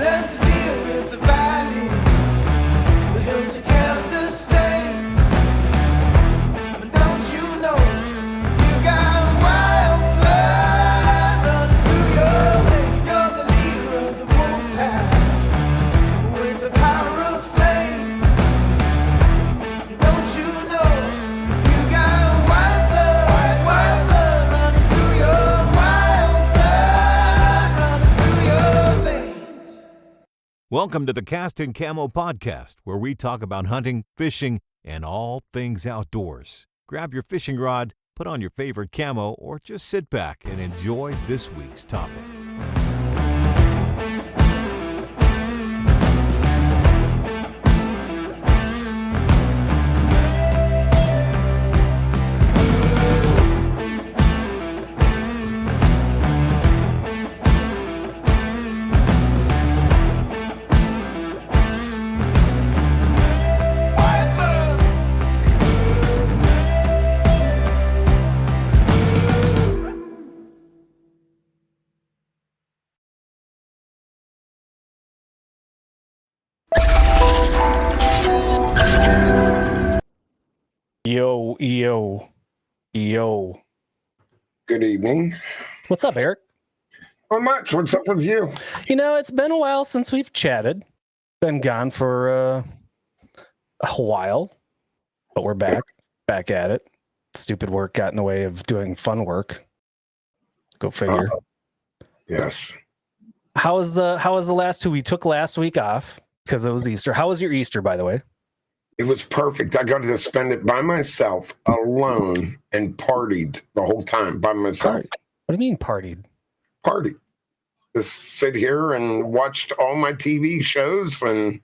Learn to deal with the valley. The hills are kept the same. But don't you know you got wild blood running through your veins? You're the leader of the wolf pack with the power of flame. Don't you know you got wild blood running through your wild blood running through your veins? Welcome to the Cast and Camo Podcast, where we talk about hunting, fishing, and all things outdoors. Grab your fishing rod, put on your favorite camo, or just sit back and enjoy this week's topic. Yo. Good evening. What's up, Eric? Not much. What's up with you? You know, it's been a while since we've chatted. Been gone for a while, but we're back at it. Stupid work got in the way of doing fun work. Go figure. Yes. How was the last two? We took last week off because it was Easter. How was your Easter, by the way? It was perfect. I got to spend it by myself, alone, and partied the whole time by myself. What do you mean partied? Party. Just sit here and watched all my TV shows and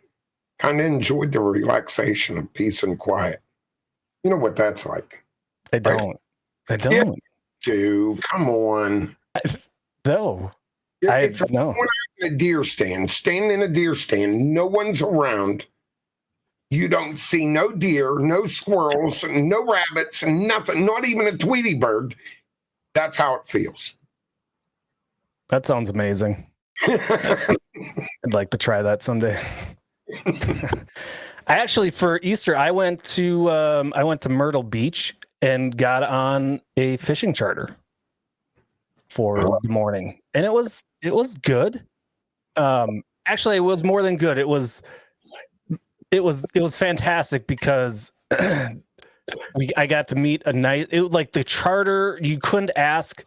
kind of enjoyed the relaxation of peace and quiet. You know what that's like. I don't. Yeah, dude, come on. No. It's like when I'm in a deer stand, standing in a deer stand, no one's around. You don't see no deer, no squirrels, no rabbits, and nothing, not even a Tweety bird. That's how it feels. That sounds amazing. I'd like to try that someday. I actually, for Easter, I went to Myrtle Beach and got on a fishing charter for the morning, and it was good. Actually, it was more than good. It was fantastic because I got to meet like the charter. You couldn't ask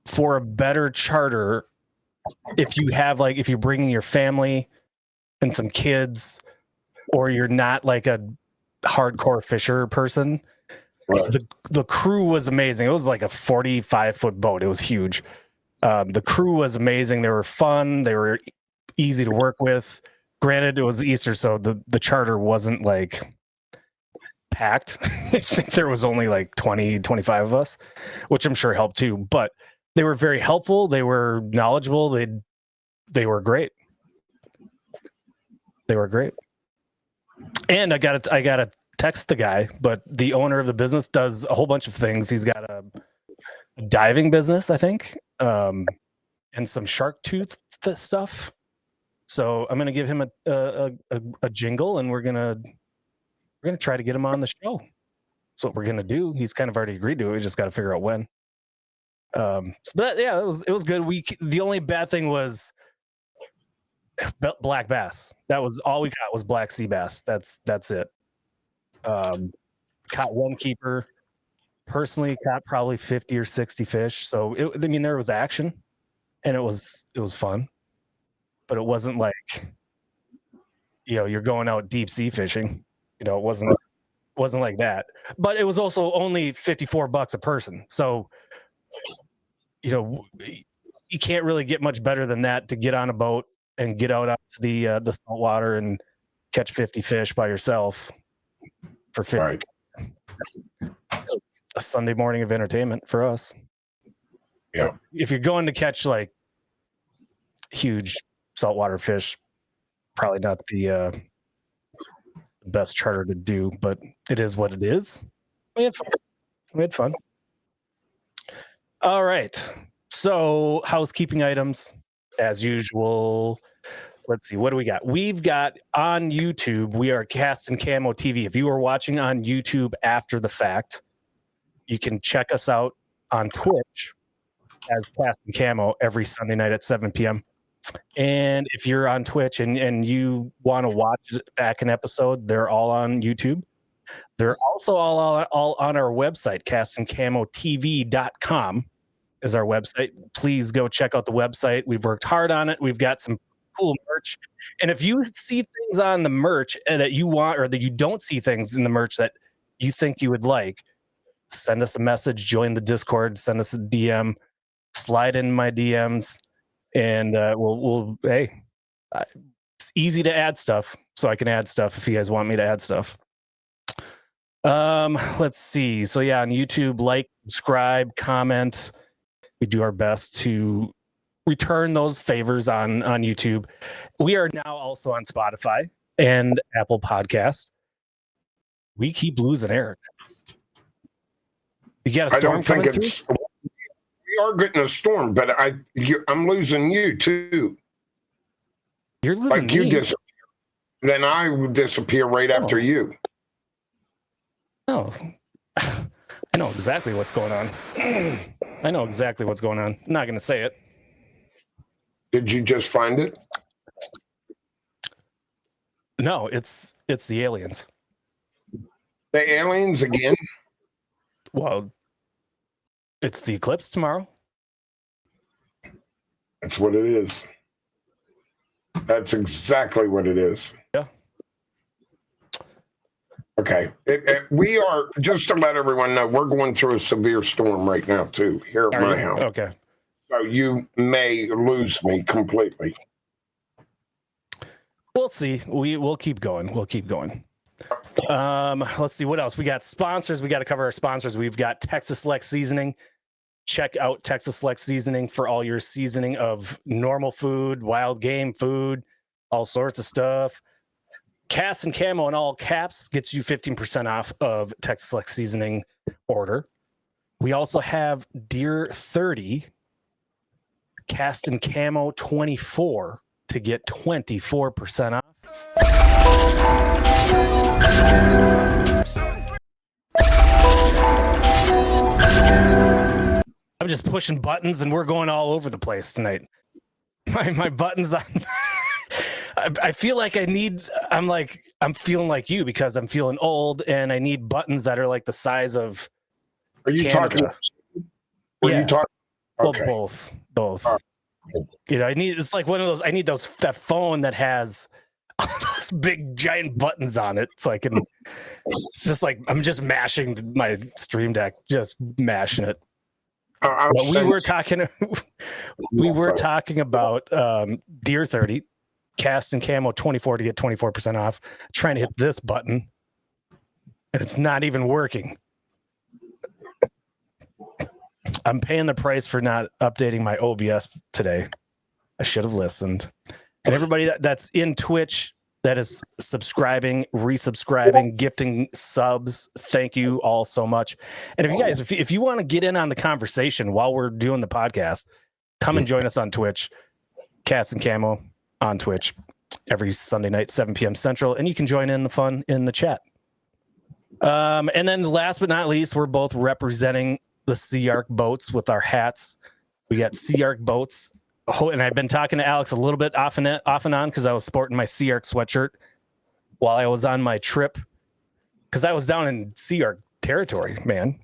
for a better charter if you're bringing your family and some kids, or you're not like a hardcore fisher person. Right. The crew was amazing. It was like a 45-foot boat. It was huge. The crew was amazing. They were fun. They were easy to work with. Granted, it was Easter, so the charter wasn't like packed. I think there was only like 20, 25 of us, which I'm sure helped too. But they were very helpful. They were knowledgeable. They were great. They were great. And I got to text the guy, but the owner of the business does a whole bunch of things. He's got a diving business, I think, and some shark tooth stuff. So I'm gonna give him a jingle, and we're gonna try to get him on the show. That's what we're gonna do. He's kind of already agreed to it. We just got to figure out when. But yeah, it was good. The only bad thing was black bass. That was all we got was black sea bass. That's it. Caught one keeper. Personally, caught probably 50 or 60 fish. So there was action, and it was fun. But it wasn't like, you're going out deep sea fishing. It wasn't like that. But it was also only $54 a person. So, you can't really get much better than that to get on a boat and get out onto the salt water and catch 50 fish by yourself for 50. Right. It's a Sunday morning of entertainment for us. Yeah. If you're going to catch like huge saltwater fish, probably not the best charter to do, but it is what it is. We had fun. All right. So housekeeping items. as usual. Let's see, what do we got? We've got on YouTube, we are Cast and Camo TV. If you are watching on YouTube after the fact, you can check us out on Twitch as Cast and Camo every Sunday night at 7 p.m. And if you're on Twitch and you want to watch back an episode, they're all on YouTube. They're also all on our website, castandcamotv.com is our website. Please go check out the website. We've worked hard on it. We've got some cool merch. And if you see things on the merch that you want, or that you don't see things in the merch that you think you would like, send us a message, join the Discord, send us a DM, slide in my DMs, and it's easy to add stuff, so I can add stuff if you guys want me to add stuff. Let's see. So yeah, on YouTube, like, subscribe, comment. We do our best to return those favors on YouTube. We are now also on Spotify and Apple Podcasts. We keep losing Eric. You got a storm coming through? We are getting a storm, but I'm losing you too. You're losing like me. You disappear, then I would disappear right after you. No, I know exactly what's going on. I know exactly what's going on. I'm not going to say it. Did you just find it? No, it's the aliens. The aliens again? Well, it's the eclipse tomorrow. That's what it is. That's exactly what it is. Yeah. Okay. We are, just to let everyone know, we're going through a severe storm right now, too, here at my house. Okay. So you may lose me completely. We'll see. We'll keep going. We'll keep going. Let's see what else. We got sponsors. We got to cover our sponsors. We've got Texas Select Seasoning. Check out Texas Select Seasoning for all your seasoning of normal food, wild game food, all sorts of stuff. Cast and Camo in all caps gets you 15% off of Texas Select Seasoning order. We also have Deer 30, Cast and Camo 24 to get 24% off. I'm just pushing buttons and we're going all over the place tonight. My buttons on. I feel like I'm feeling like you because I'm feeling old and I need buttons that are like the size of. Are you Canada. talking? You talking? Okay. Well, both. You know, it's like one of those. I need that phone that has those big giant buttons on it, so I can. It's just like I'm just mashing my Stream Deck, just mashing it. We were talking about Deer 30, Cast and Camo 24 to get 24% off. Trying to hit this button, and it's not even working. I'm paying the price for not updating my OBS today. I should have listened. And everybody that's in Twitch that is subscribing, resubscribing, gifting subs, thank you all so much. And if you guys, if you want to get in on the conversation while we're doing the podcast, come and join us on Twitch, Cast and Camo on Twitch every Sunday night, 7 p.m. Central, and you can join in the fun in the chat. And then last but not least, we're both representing the Sea Arc boats with our hats. We got Sea Arc boats. Oh, and I've been talking to Alex a little bit off and on because I was sporting my Sea Arc sweatshirt while I was on my trip because I was down in Sea Arc territory, man.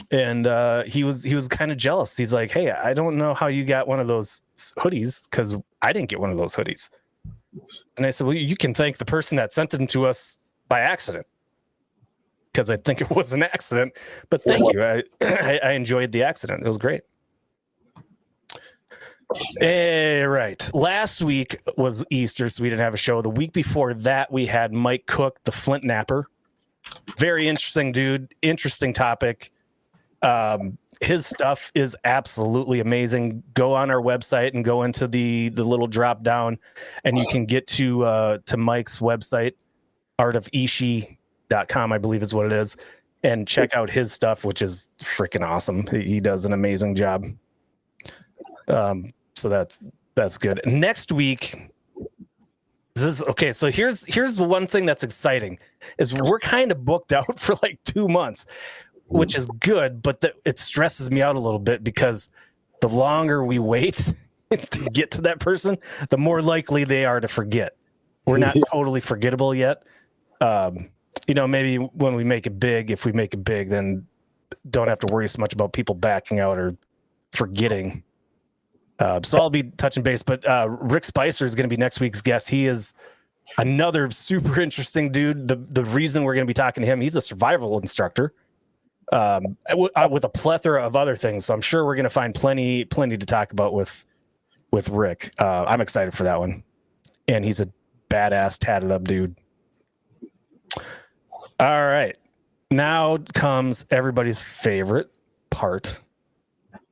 And he was kind of jealous. He's like, "Hey, I don't know how you got one of those hoodies because I didn't get one of those hoodies." And I said, "Well, you can thank the person that sent them to us by accident." Because I think it was an accident, but thank you. I enjoyed the accident. It was great. Right. Last week was Easter, so we didn't have a show. The week before that, we had Mike Cook, the Flint Napper. Very interesting dude. Interesting topic. His stuff is absolutely amazing. Go on our website and go into the little drop down, and you can get to Mike's website, artofishi.com, I believe is what it is, and check out his stuff, which is freaking awesome. He does an amazing job. So that's good. Next week, okay. So here's the one thing that's exciting is we're kind of booked out for like 2 months, which is good, but it stresses me out a little bit because the longer we wait to get to that person, the more likely they are to forget. We're not totally forgettable yet. Maybe when we make it big, if we make it big, then don't have to worry so much about people backing out or forgetting. So I'll be touching base, but Rick Spicer is going to be next week's guest. He is another super interesting dude. The reason we're going to be talking to him, he's a survival instructor with a plethora of other things. So I'm sure we're going to find plenty to talk about with Rick. I'm excited for that one. And he's a badass tatted up dude. All right. Now comes everybody's favorite part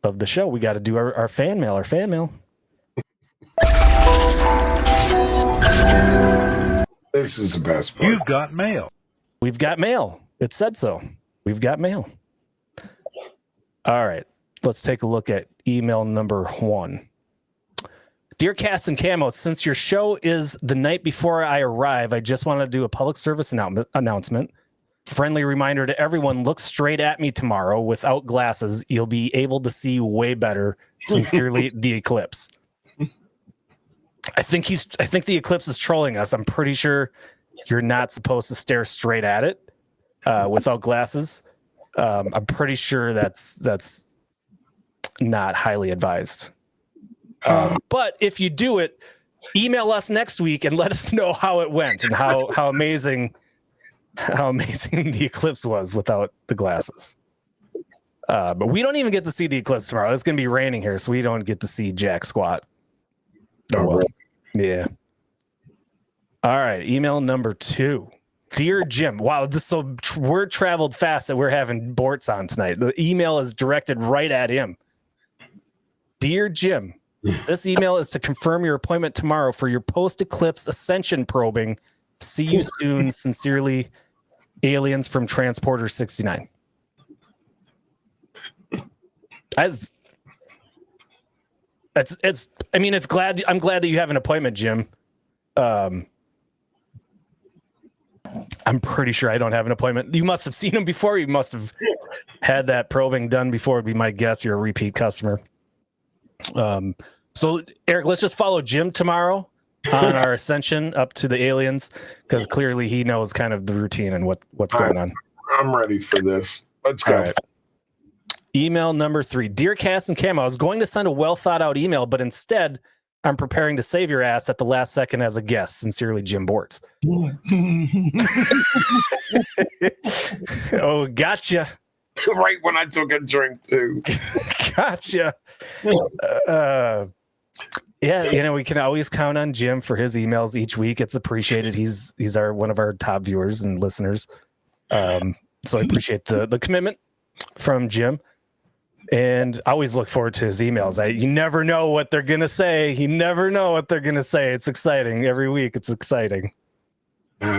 of the show. We got to do our fan mail. This is the best part. You've got mail. We've got mail. It said so. We've got mail. All right. Let's take a look at email number 1. Dear Cass and Camo, since your show is the night before I arrive, I just want to do a public service announcement. Friendly reminder to everyone, look straight at me tomorrow without glasses. You'll be able to see way better. Sincerely, the Eclipse. I think the Eclipse is trolling us. I'm pretty sure you're not supposed to stare straight at it without glasses. I'm pretty sure that's not highly advised. But if you do it, email us next week and let us know how it went and how amazing the eclipse was without the glasses. But we don't even get to see the eclipse tomorrow. It's going to be raining here, so we don't get to see jack squat. Oh, well. Yeah. All right. Email number 2. Dear Jim. Wow. Word traveled fast that we're having Bortz on tonight. The email is directed right at him. Dear Jim, this email is to confirm your appointment tomorrow for your post-eclipse ascension probing. See you soon. Sincerely, Aliens from Transporter 69. I'm glad that you have an appointment, Jim. I'm pretty sure I don't have an appointment. You must have seen him before. You must have had that probing done before. Would be my guess. You're a repeat customer. So Eric, let's just follow Jim tomorrow on our ascension up to the aliens, because clearly he knows kind of the routine and what's going on. I'm ready for this. Let's go. All right. Email number 3. Dear Cass and Cam, I was going to send a well thought out email, but instead I'm preparing to save your ass at the last second as a guest. Sincerely, Jim Bortz. Oh, gotcha. Right when I took a drink too. Gotcha. Yeah, we can always count on Jim for his emails each week. It's appreciated. He's one of our top viewers and listeners. So I appreciate the commitment from Jim. And I always look forward to his emails. You never know what they're going to say. You never know what they're going to say. It's exciting. Every week, it's exciting.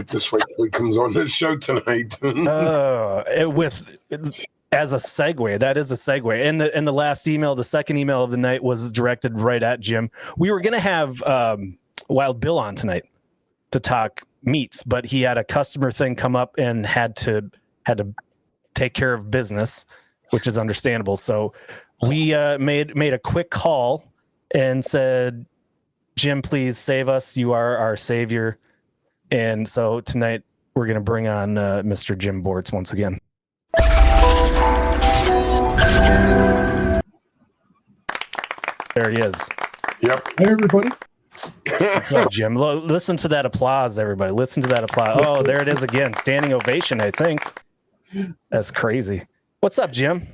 Just wait till he comes on this show tonight. As a segue, that is a segue. And the last email, the second email of the night, was directed right at Jim. We were going to have Wild Bill on tonight to talk meats, but he had a customer thing come up and had to take care of business, which is understandable. So we made a quick call and said, Jim, please save us. You are our savior. And so tonight we're going to bring on Mr. Jim Bortz once again. There he is. Yep. Hey, everybody. What's up, Jim? Listen to that applause, everybody. Listen to that applause. Oh, there it is again. Standing ovation, I think. That's crazy. What's up, Jim?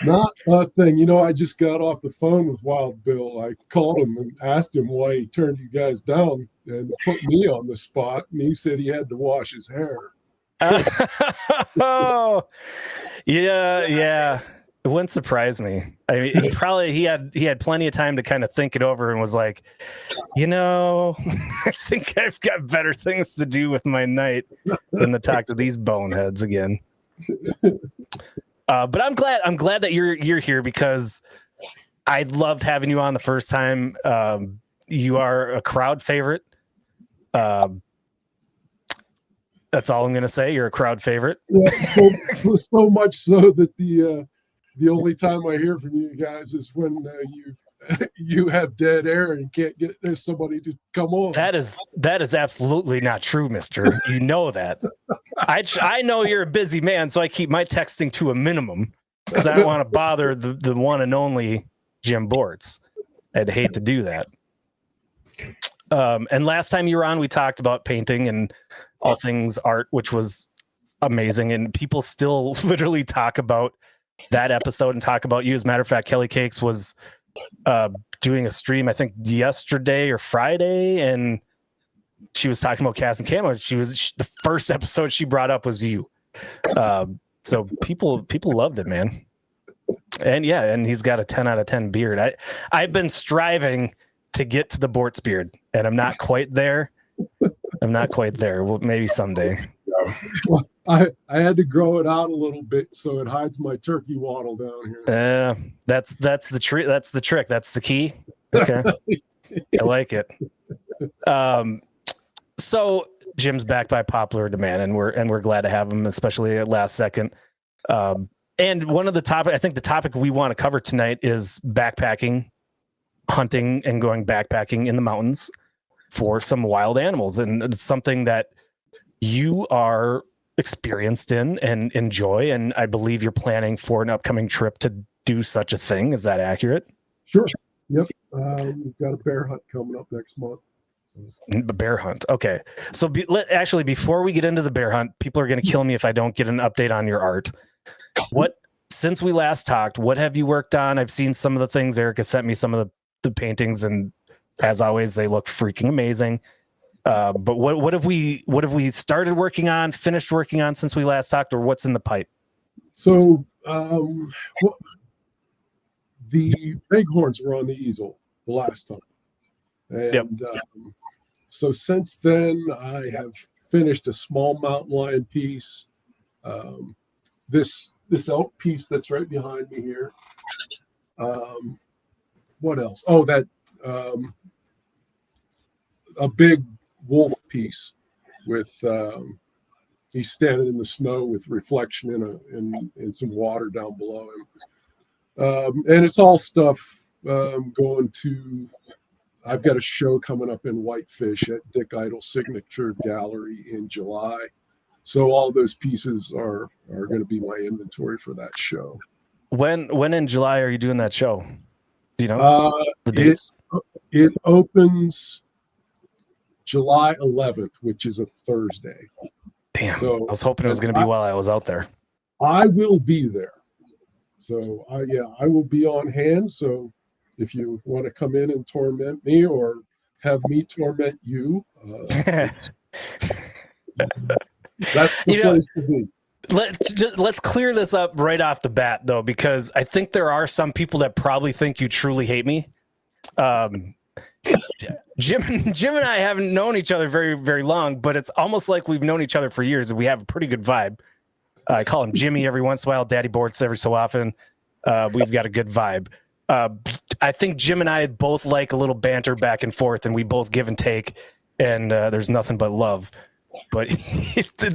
Not a thing. I just got off the phone with Wild Bill. I called him and asked him why he turned you guys down and put me on the spot. And he said he had to wash his hair. Oh, yeah. It wouldn't surprise me. I mean, he had plenty of time to kind of think it over and was like, I think I've got better things to do with my night than to talk to these boneheads again. But I'm glad that you're here because I loved having you on the first time. You are a crowd favorite. That's all I'm going to say. You're a crowd favorite. Yeah, so much so that the only time I hear from you guys is when you have dead air and can't get somebody to come on. That is absolutely not true, mister. You know that. I know you're a busy man, so I keep my texting to a minimum because I don't want to bother the one and only Jim Bortz. I'd hate to do that. And last time you were on, we talked about painting and all things art, which was amazing. And people still literally talk about that episode and talk about you. As a matter of fact, Kelly Cakes was doing a stream, I think yesterday or Friday, and she was talking about Cast and Camo. The first episode she brought up was you. So people loved it, man. And yeah, and he's got a 10 out of 10 beard. I've been striving to get to the Bortz beard, and I'm not quite there. Well, maybe someday. Well, I had to grow it out a little bit so it hides my turkey waddle down here. That's the trick. That's the trick. That's the key. Okay. I like it. So Jim's back by popular demand, and we're glad to have him, especially at last second. And one of the topic, I think the topic we want to cover tonight is backpacking, hunting, and going backpacking in the mountains for some wild animals. And it's something that you are experienced in and enjoy. And I believe you're planning for an upcoming trip to do such a thing. Is that accurate? Sure. Yep. We've got a bear hunt coming up next month. The bear hunt. Okay. So actually, before we get into the bear hunt, people are going to kill me if I don't get an update on your art. Since we last talked, what have you worked on? I've seen some of the things. Erica sent me some of the paintings, and as always, they look freaking amazing. But what have we started working on, finished working on since we last talked, or what's in the pipe? So the bighorns were on the easel the last time. And Yep. So since then, I have finished a small mountain lion piece. This elk piece that's right behind me here. What else? Oh, that a big wolf piece with he's standing in the snow with reflection in some water down below him. And it's all stuff going to. I've got a show coming up in Whitefish at Dick Idle Signature Gallery in July. So all those pieces are going to be my inventory for that show. When in July are you doing that show? Do you know the dates? It opens July 11th, which is a Thursday. Damn. So, I was hoping it was going to be while I was out there. I will be there. So I will be on hand. So if you want to come in and torment me or have me torment you, that's the place to be. Let's clear this up right off the bat, though, because I think there are some people that probably think you truly hate me. Jim and I haven't known each other very, very long, but it's almost like we've known each other for years, and we have a pretty good vibe. I call him Jimmy every once in a while, Daddy Bortz every so often. We've got a good vibe. I think Jim and I both like a little banter back and forth, and we both give and take, and there's nothing but love. But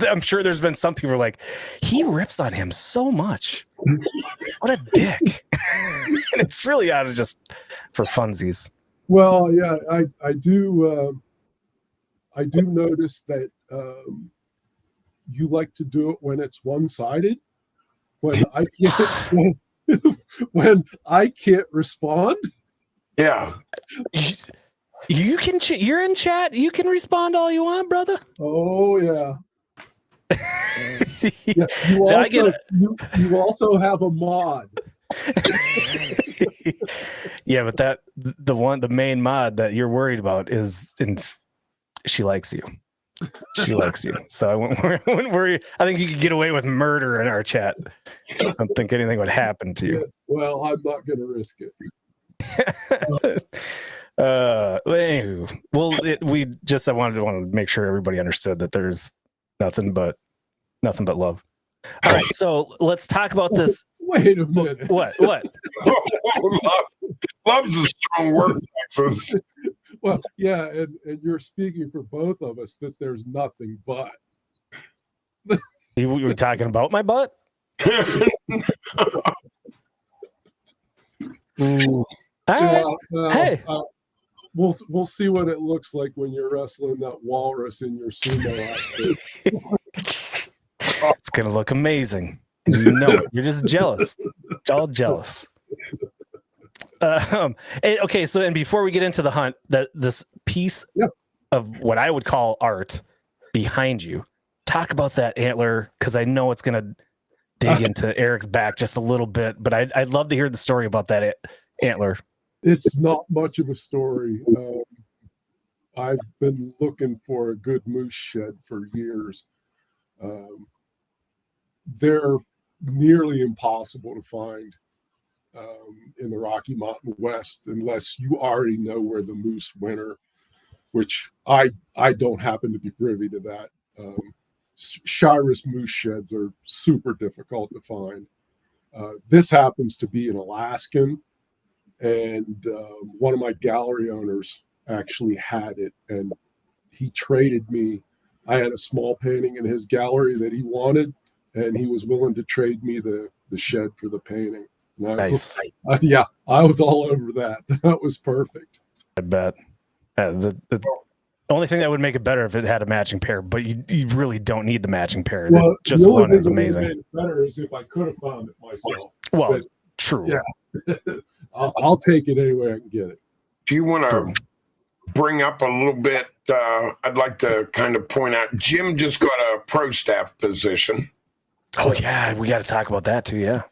I'm sure there's been some people like, he rips on him so much. What a dick. And it's really out of just for funsies. Well, yeah, I do notice that you like to do it when it's one-sided. When I can't respond. Yeah. You can you're in chat. You can respond all you want, brother. Oh yeah. Yeah, you also have a mod. Yeah, but the main mod that you're worried about is she likes you. She likes you. So I wouldn't worry. I think you could get away with murder in our chat. I don't think anything would happen to you. Yeah, well, I'm not going to risk it. Anywho, I wanted to make sure everybody understood that there's nothing but love. All right, so let's talk about this Wait a minute. What? Love's a strong word, Texas. Well, yeah, and you're speaking for both of us that there's nothing but. You were talking about my butt? All right. Well, Hey. We'll see what it looks like when you're wrestling that walrus in your sumo outfit. It's gonna look amazing. You know it. You're just jealous. All jealous. Okay, so and before we get into the hunt, this piece of what I would call art behind you, talk about that antler, because I know it's gonna dig into Eric's back just a little bit, but I'd love to hear the story about that antler. It's not much of a story. I've been looking for a good moose shed for years. They're nearly impossible to find in the Rocky Mountain West unless you already know where the moose winter, which I don't happen to be privy to that. Shiras moose sheds are super difficult to find. This happens to be an Alaskan, and one of my gallery owners actually had it, and he traded me. I had a small painting in his gallery that he wanted, and he was willing to trade me the shed for the painting. Nice. I was all over that. That was perfect. I bet. The only thing that would make it better if it had a matching pair, but you really don't need the matching pair. Well, just the only one thing is that would have amazing. made it better is if I could have found it myself. Well, But, true. yeah. I'll take it any way I can get it. Do you want True. to bring up a little bit? I'd like to kind of point out Jim just got a pro staff position. Oh yeah, we got to talk about that too. Yeah.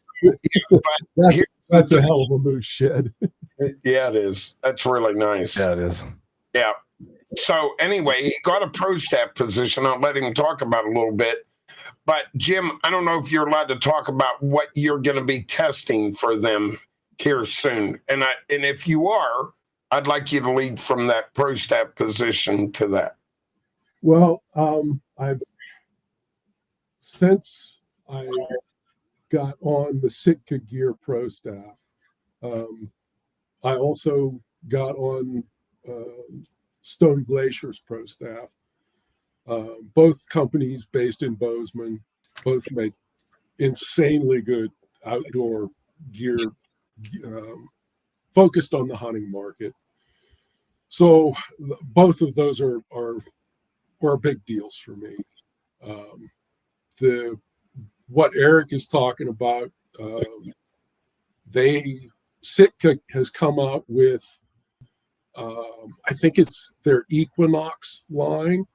That's a hell of a moose shed. Yeah, it is. That's really nice. Yeah, it is. Yeah. So anyway, he got a pro staff position. I'll let him talk about it a little bit. But Jim, I don't know if you're allowed to talk about what you're going to be testing for them here soon. And if you are, I'd like you to lead from that pro staff position to that. Well, since I got on the Sitka Gear Pro staff, I also got on Stone Glacier's pro staff. Both companies based in Bozeman, both make insanely good outdoor gear focused on the hunting market. So both of those are big deals for me. What Eric is talking about, Sitka has come out with, I think it's their Equinox line,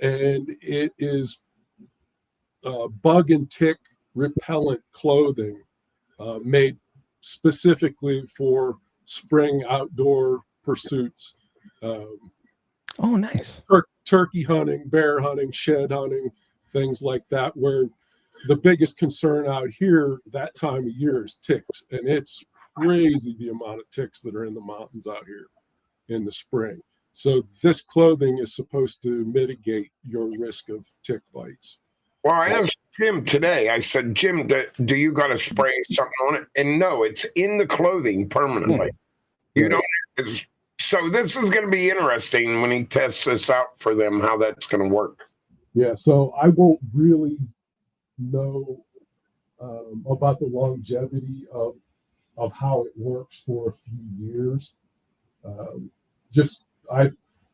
and it is bug and tick repellent clothing made specifically for spring outdoor pursuits. Oh, nice. Turkey hunting, bear hunting, shed hunting, things like that, where the biggest concern out here that time of year is ticks. And it's crazy the amount of ticks that are in the mountains out here in the spring. So this clothing is supposed to mitigate your risk of tick bites. Well, I asked Jim today. I said, Jim, do you got to spray something on it? And no, it's in the clothing permanently. You don't. So this is going to be interesting when he tests this out for them, how that's going to work. Yeah, so I won't really know about the longevity of how it works for a few years.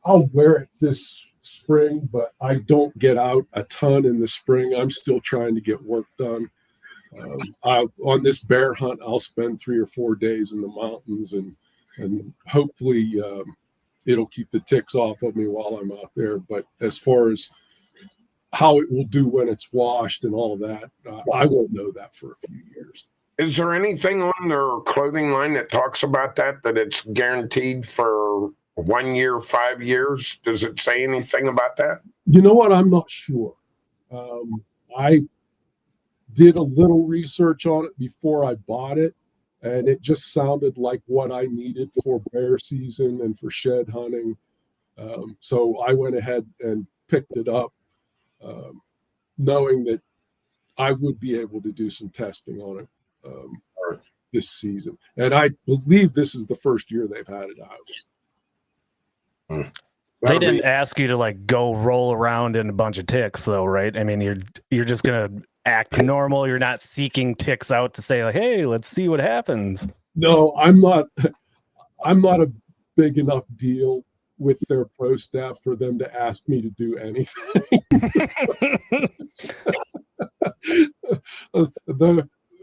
I'll wear it this spring, but I don't get out a ton in the spring. I'm still trying to get work done. On this bear hunt, I'll spend 3 or 4 days in the mountains, and hopefully it'll keep the ticks off of me while I'm out there. But as far as how it will do when it's washed and all of that, I won't know that for a few years. Is there anything on their clothing line that talks about that it's guaranteed for 1 year, 5 years? Does it say anything about that? You know what? I'm not sure. I did a little research on it before I bought it, and it just sounded like what I needed for bear season and for shed hunting. So I went ahead and picked it up, knowing that I would be able to do some testing on it this season. And I believe this is the first year they've had it out. They didn't ask you to like go roll around in a bunch of ticks, though, right? I mean, you're just gonna act normal. You're not seeking ticks out to say like, "Hey, let's see what happens." No, I'm not a big enough deal with their pro staff for them to ask me to do anything.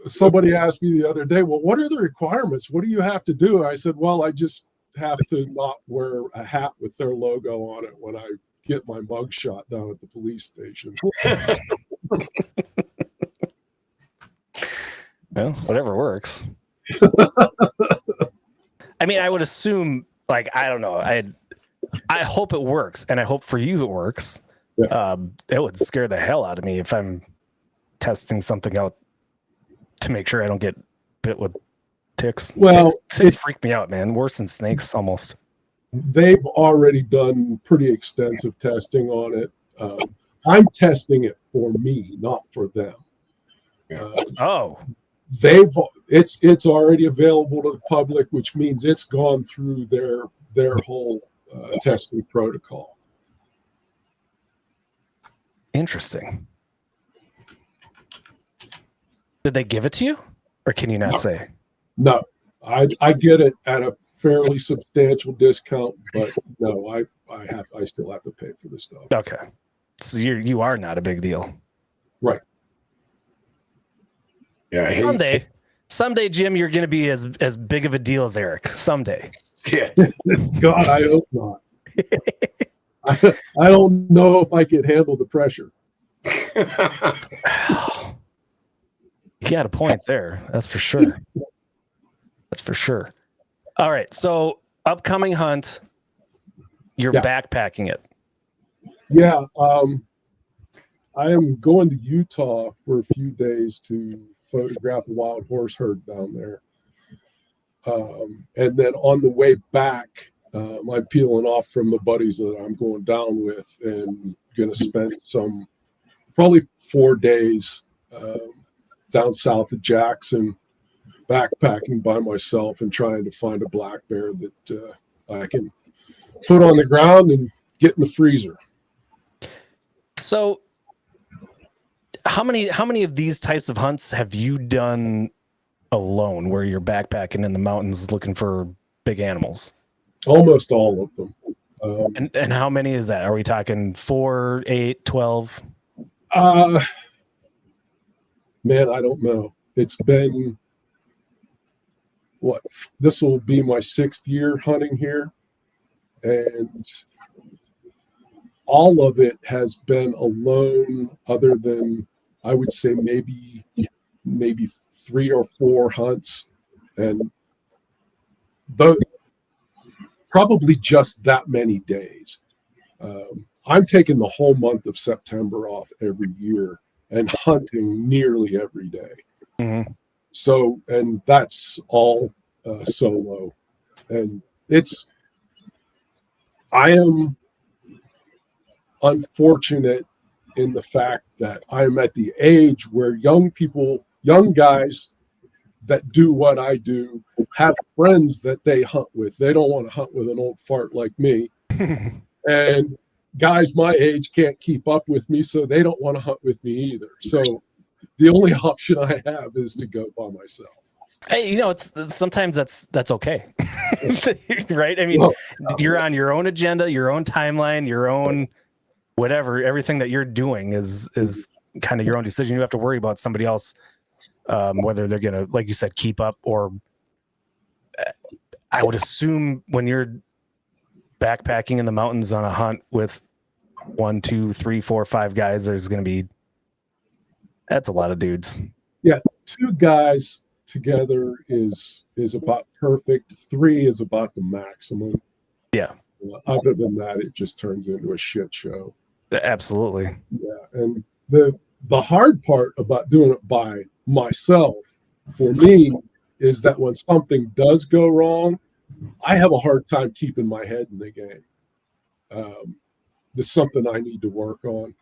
Somebody asked me the other day, well, what are the requirements? What do you have to do? I said, well, I just have to not wear a hat with their logo on it when I get my mug shot down at the police station. Well, whatever works. I mean, I would assume, like, I don't know. I hope it works, and I hope for you it works. Yeah. It would scare the hell out of me if I'm testing something out to make sure I don't get bit with ticks. Well, ticks freak me out, man. Worse than snakes, almost. They've already done pretty extensive testing on it. I'm testing it for me, not for them. It's already available to the public, which means it's gone through their whole testing protocol. Interesting. Did they give it to you, or can you not say? No, I get it at a fairly substantial discount, but no, I still have to pay for the stuff. Okay, so you are not a big deal, right? Yeah. Someday, Jim, you're going to be as big of a deal as Eric. Someday. Yeah. God, I hope not. I don't know if I could handle the pressure. You got a point there. That's for sure. That's for sure. All right. So upcoming hunt, you're backpacking it. Yeah. I am going to Utah for a few days to photograph a wild horse herd down there. And then on the way back, I'm peeling off from the buddies that I'm going down with and going to spend probably 4 days down south of Jackson, backpacking by myself and trying to find a black bear that I can put on the ground and get in the freezer. So how many of these types of hunts have you done alone, where you're backpacking in the mountains looking for big animals? Almost all of them. And how many is that? Are we talking 4, 8, 12? Man, I don't know. It's been this will be my 6th year hunting here, and all of it has been alone, other than I would say maybe 3 or 4 hunts, and probably just that many days. I'm taking the whole month of September off every year and hunting nearly every day. Mm-hmm. So, and that's all solo. And I am unfortunate in the fact that I'm at the age where young guys that do what I do have friends that they hunt with. They don't want to hunt with an old fart like me. And guys my age can't keep up with me, so they don't want to hunt with me either. So the only option I have is to go by myself. Hey, it's sometimes that's okay. Right? I mean, you're on your own agenda, your own timeline, your own whatever. Everything that you're doing is kind of your own decision. You have to worry about somebody else, whether they're gonna, like you said, keep up, or I would assume when you're backpacking in the mountains on a hunt with 1, 2, 3, 4, 5 guys, that's a lot of dudes. Yeah, 2 guys together is about perfect. 3 is about the maximum. Yeah. Other than that, it just turns into a shit show. Absolutely. Yeah, and the hard part about doing it by myself for me is that when something does go wrong, I have a hard time keeping my head in the game. There's something I need to work on.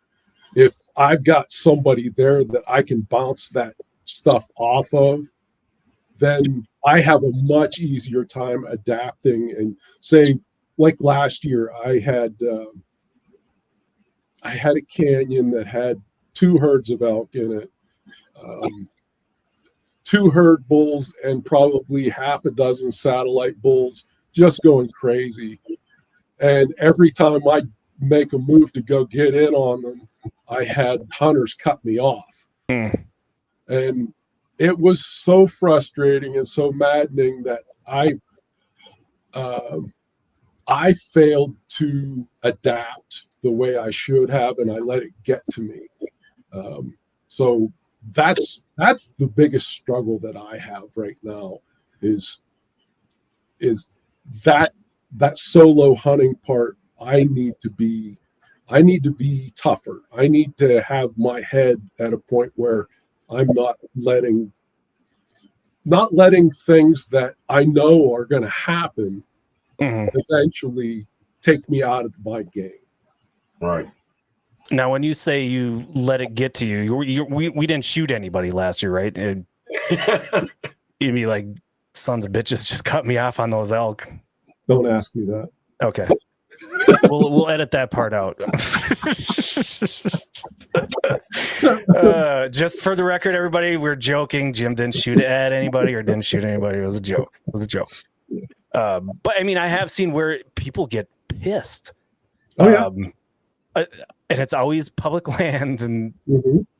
If I've got somebody there that I can bounce that stuff off of, then I have a much easier time adapting. And say, like last year, I had a canyon that had 2 herds of elk in it, 2 herd bulls, and probably half a dozen satellite bulls just going crazy. And every time I make a move to go get in on them, I had hunters cut me off. And it was so frustrating and so maddening that I failed to adapt the way I should have, and I let it get to me. So that's the biggest struggle that I have right now is that solo hunting part. I need to be tougher. I need to have my head at a point where I'm not letting things that I know are going to happen eventually take me out of my game. Right. Now, when you say you let it get to you, we didn't shoot anybody last year, right? You'd be like, sons of bitches just cut me off on those elk. Don't ask me that. Okay. We'll edit that part out. Just for the record, everybody, we're joking. Jim didn't shoot at anybody or didn't shoot anybody. It was a joke. But I mean, I have seen where people get pissed. Oh, yeah. And it's always public land, and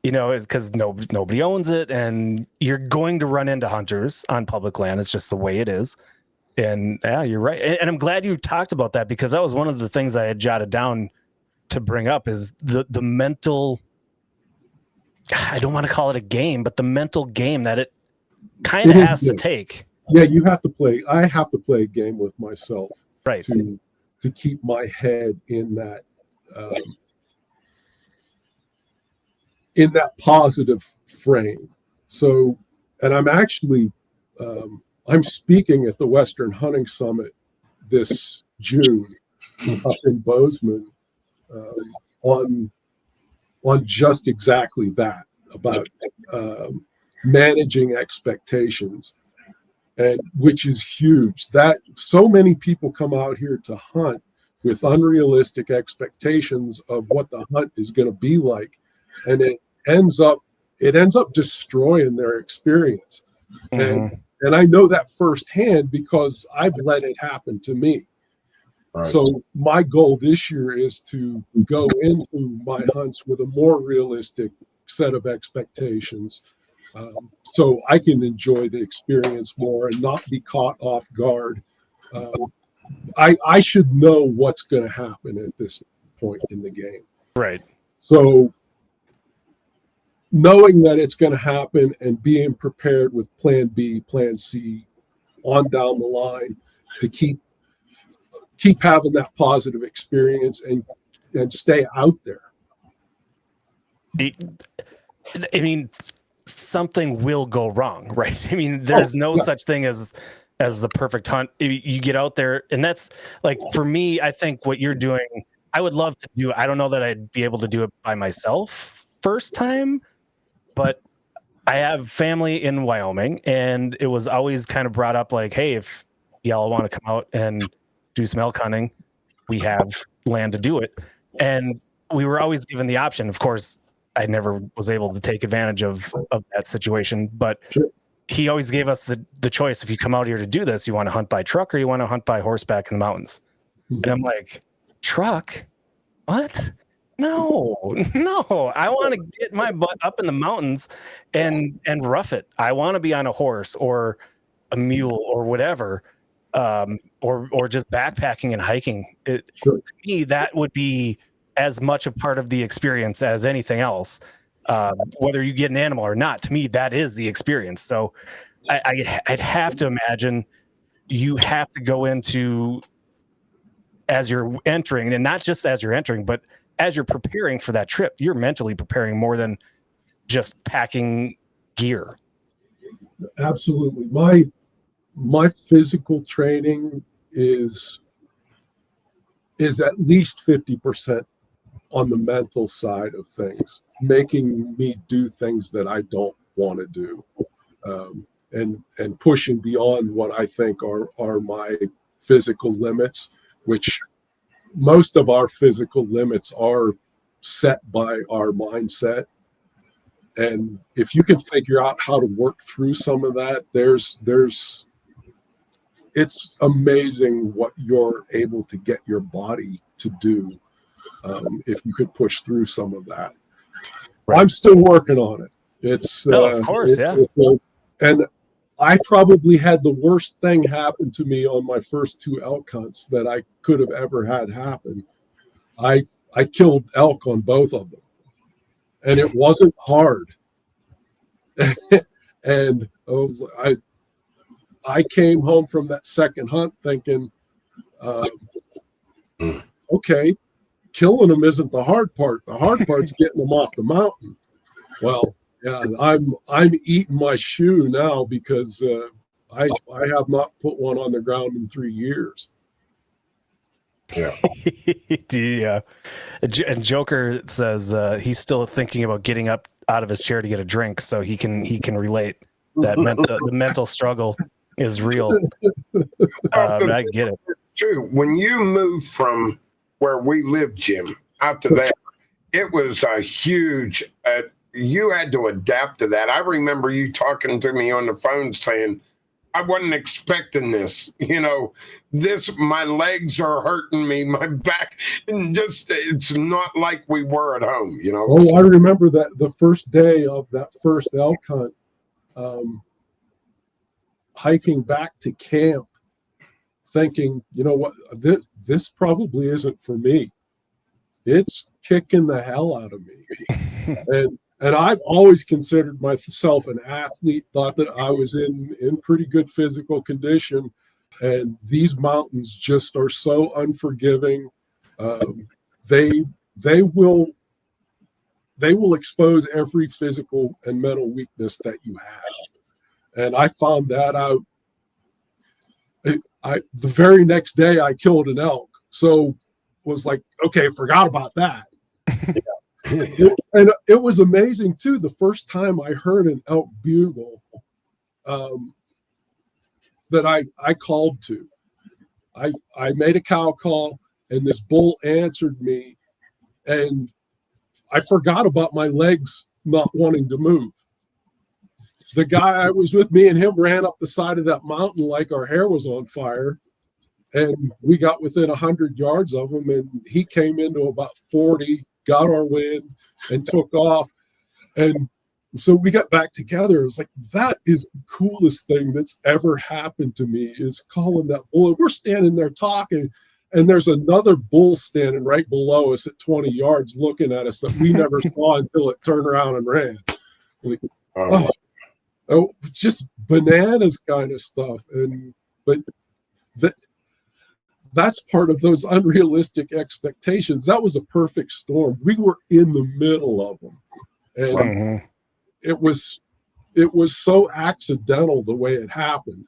you know, it's because nobody owns it, and you're going to run into hunters on public land. It's just the way it is. And yeah, you're right. And I'm glad you talked about that, because that was one of the things I had jotted down to bring up is the mental, I don't want to call it a game, but the mental game that it kind of has to take. Yeah, you have to play. I have to play a game with myself, right, to keep my head in that positive frame. So, and I'm actually I'm speaking at the Western Hunting Summit this June up in Bozeman on just exactly that, about managing expectations, and which is huge. That so many people come out here to hunt with unrealistic expectations of what the hunt is going to be like, and it ends up destroying their experience. And I know that firsthand because I've let it happen to me. Right. So my goal this year is to go into my hunts with a more realistic set of expectations, so I can enjoy the experience more and not be caught off guard. I should know what's going to happen at this point in the game. Right. So knowing that it's going to happen and being prepared with plan B, plan C on down the line to keep having that positive experience and stay out there. I mean, something will go wrong, right? I mean, there's no such thing as the perfect hunt. You get out there, and that's like, for me, I think what you're doing, I would love to do. I don't know that I'd be able to do it by myself first time, but I have family in Wyoming, and it was always kind of brought up like, hey, if y'all want to come out and do some elk hunting, we have land to do it. And we were always given the option. Of course, I never was able to take advantage of that situation, but he always gave us the choice. If you come out here to do this, you want to hunt by truck or you want to hunt by horseback in the mountains. And I'm like, truck? What? No, I want to get my butt up in the mountains and rough it. I want to be on a horse or a mule or whatever, or just backpacking and hiking. To me, that would be as much a part of the experience as anything else. Whether you get an animal or not, to me, that is the experience. So I'd have to imagine you have to go into, as you're entering, and not just as you're entering, but as you're preparing for that trip, you're mentally preparing more than just packing gear. Absolutely. My physical training is at least 50% on the mental side of things, making me do things that I don't want to do. and pushing beyond what I think are my physical limits, which most of our physical limits are set by our mindset. And if you can figure out how to work through some of that, it's amazing what you're able to get your body to do if you could push through some of that. Right. I'm still working on it. It's of course, yeah. And I probably had the worst thing happen to me on my first 2 elk hunts that I could have ever had happen. I killed elk on both of them, and it wasn't hard. And I came home from that second hunt thinking, okay, killing them isn't the hard part. The hard part's getting them off the mountain. Well, yeah, I'm eating my shoe now because I have not put one on the ground in 3 years. Yeah. And Joker says he's still thinking about getting up out of his chair to get a drink, so he can relate that the mental struggle is real. I get it. True. When you moved from where we live, Jim, out to there, it was a huge. You had to adapt to that. I remember you talking to me on the phone saying, I wasn't expecting this. My legs are hurting me, my back, and it's not like we were at home, Oh, I remember that the first day of that first elk hunt, hiking back to camp, thinking, you know what, this probably isn't for me. It's kicking the hell out of me. And I've always considered myself an athlete, thought that I was in pretty good physical condition. And these mountains just are so unforgiving. They will expose every physical and mental weakness that you have. And I found that out. The very next day I killed an elk. So was like, okay, forgot about that. And it was amazing too. The first time I heard an elk bugle that I called to, I made a cow call, and this bull answered me, and I forgot about my legs not wanting to move. The guy I was with, me and him ran up the side of that mountain like our hair was on fire, and we got within 100 yards of him, and he came into about 40. Got our wind and took off. And so we got back together. It was like, that is the coolest thing that's ever happened to me, is calling that bull. And we're standing there talking, and there's another bull standing right below us at 20 yards looking at us that we never saw until it turned around and ran. Like, it's just bananas kind of stuff. But that's part of those unrealistic expectations. That was a perfect storm. We were in the middle of them, and it was so accidental the way it happened.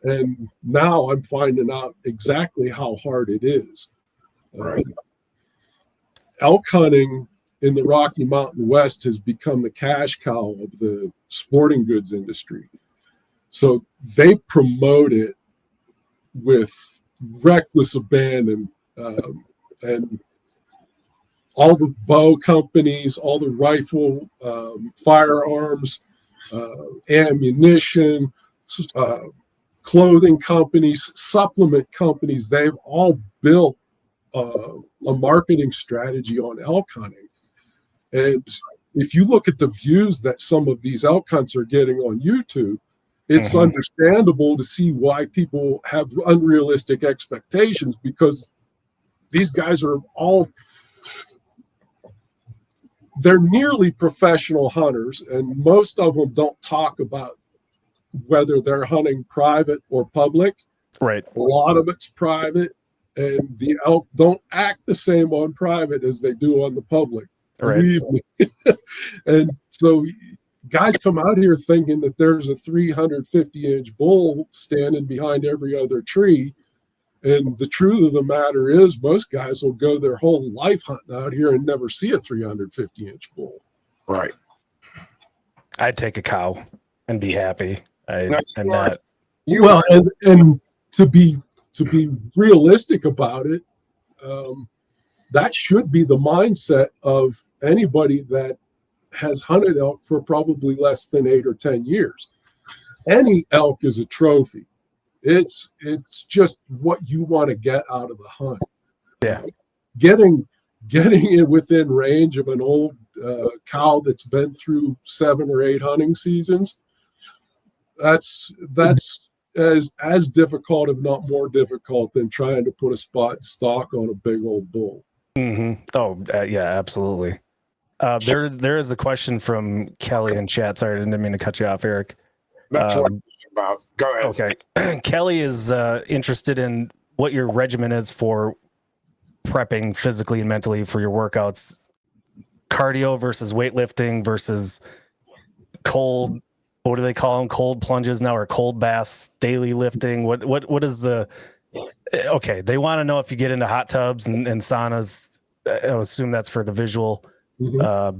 And now I'm finding out exactly how hard it is. Elk hunting in the Rocky Mountain West has become the cash cow of the sporting goods industry. So they promote it with reckless abandon, and all the bow companies, all the rifle, firearms, ammunition, clothing companies, supplement companies, they've all built a marketing strategy on elk hunting. And if you look at the views that some of these elk hunts are getting on YouTube, it's understandable to see why people have unrealistic expectations, because these guys are they're nearly professional hunters, and most of them don't talk about whether they're hunting private or public. Right. A lot of it's private, and the elk don't act the same on private as they do on the public. Right. Believe me. And so guys come out here thinking that there's a 350-inch bull standing behind every other tree. And the truth of the matter is, most guys will go their whole life hunting out here and never see a 350-inch bull. Right. I'd take a cow and be happy. I'm not. Well, and to be realistic about it, that should be the mindset of anybody that has hunted elk for probably less than 8 or 10 years. Any elk is a trophy. It's just what you want to get out of the hunt. Yeah. Getting it within range of an old cow that's been through 7 or 8 hunting seasons, that's as difficult, if not more difficult, than trying to put a spot stock on a big old bull. Mm-hmm. Oh, yeah, absolutely. There is a question from Kelly in chat. Sorry, I didn't mean to cut you off, Eric. That's what it's about. Go ahead. Okay. Kelly is interested in what your regimen is for prepping physically and mentally for your workouts. Cardio versus weightlifting versus cold. What do they call them? Cold plunges now, or cold baths, daily lifting. What is the? Okay, they want to know if you get into hot tubs and saunas. I assume that's for the visual. But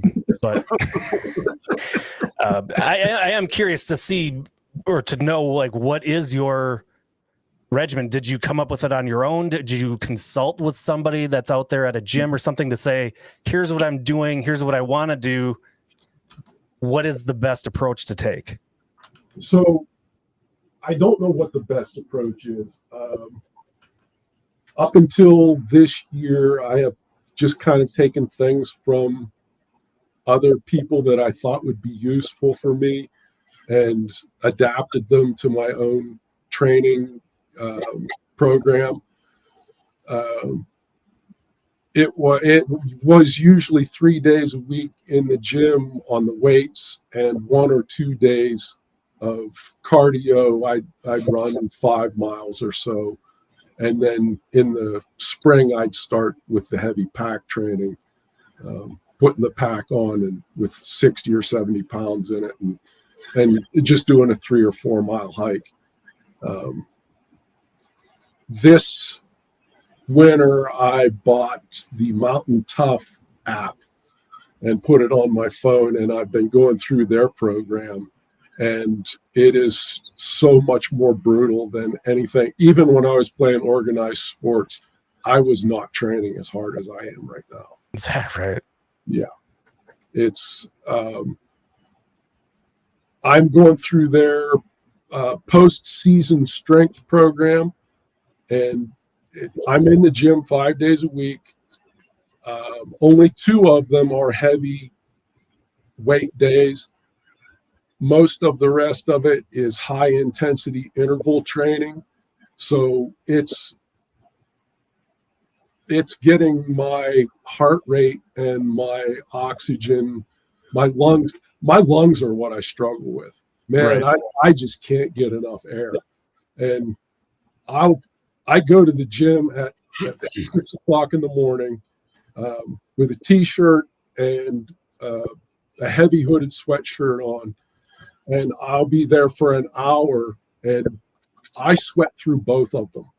I am curious to see or to know, like, what is your regimen? Did you come up with it on your own? Did you consult with somebody that's out there at a gym or something to say, here's what I'm doing, here's what I want to do? What is the best approach to take? So I don't know what the best approach is. Up until this year, I have just kind of taken things from other people that I thought would be useful for me and adapted them to my own training program. It was usually 3 days a week in the gym on the weights and 1 or 2 days of cardio. I'd run 5 miles or so. And then in the spring, I'd start with the heavy pack training, putting the pack on and with 60 or 70 pounds in it and just doing a 3 or 4 mile hike. This winter, I bought the Mountain Tough app and put it on my phone, and I've been going through their program, and it is so much more brutal than anything. Even when I was playing organized sports, I was not training as hard as I am right now. Is that right? Yeah. It's I'm going through their post-season strength program, and I'm in the gym 5 days a week. Only 2 of them are heavy weight days. Most of the rest of it is high intensity interval training. So it's getting my heart rate and my oxygen, my lungs are what I struggle with. Man, right. I just can't get enough air. And I go to the gym at 6 o'clock in the morning with a t-shirt and a heavy hooded sweatshirt on. And I'll be there for an hour, and I sweat through both of them.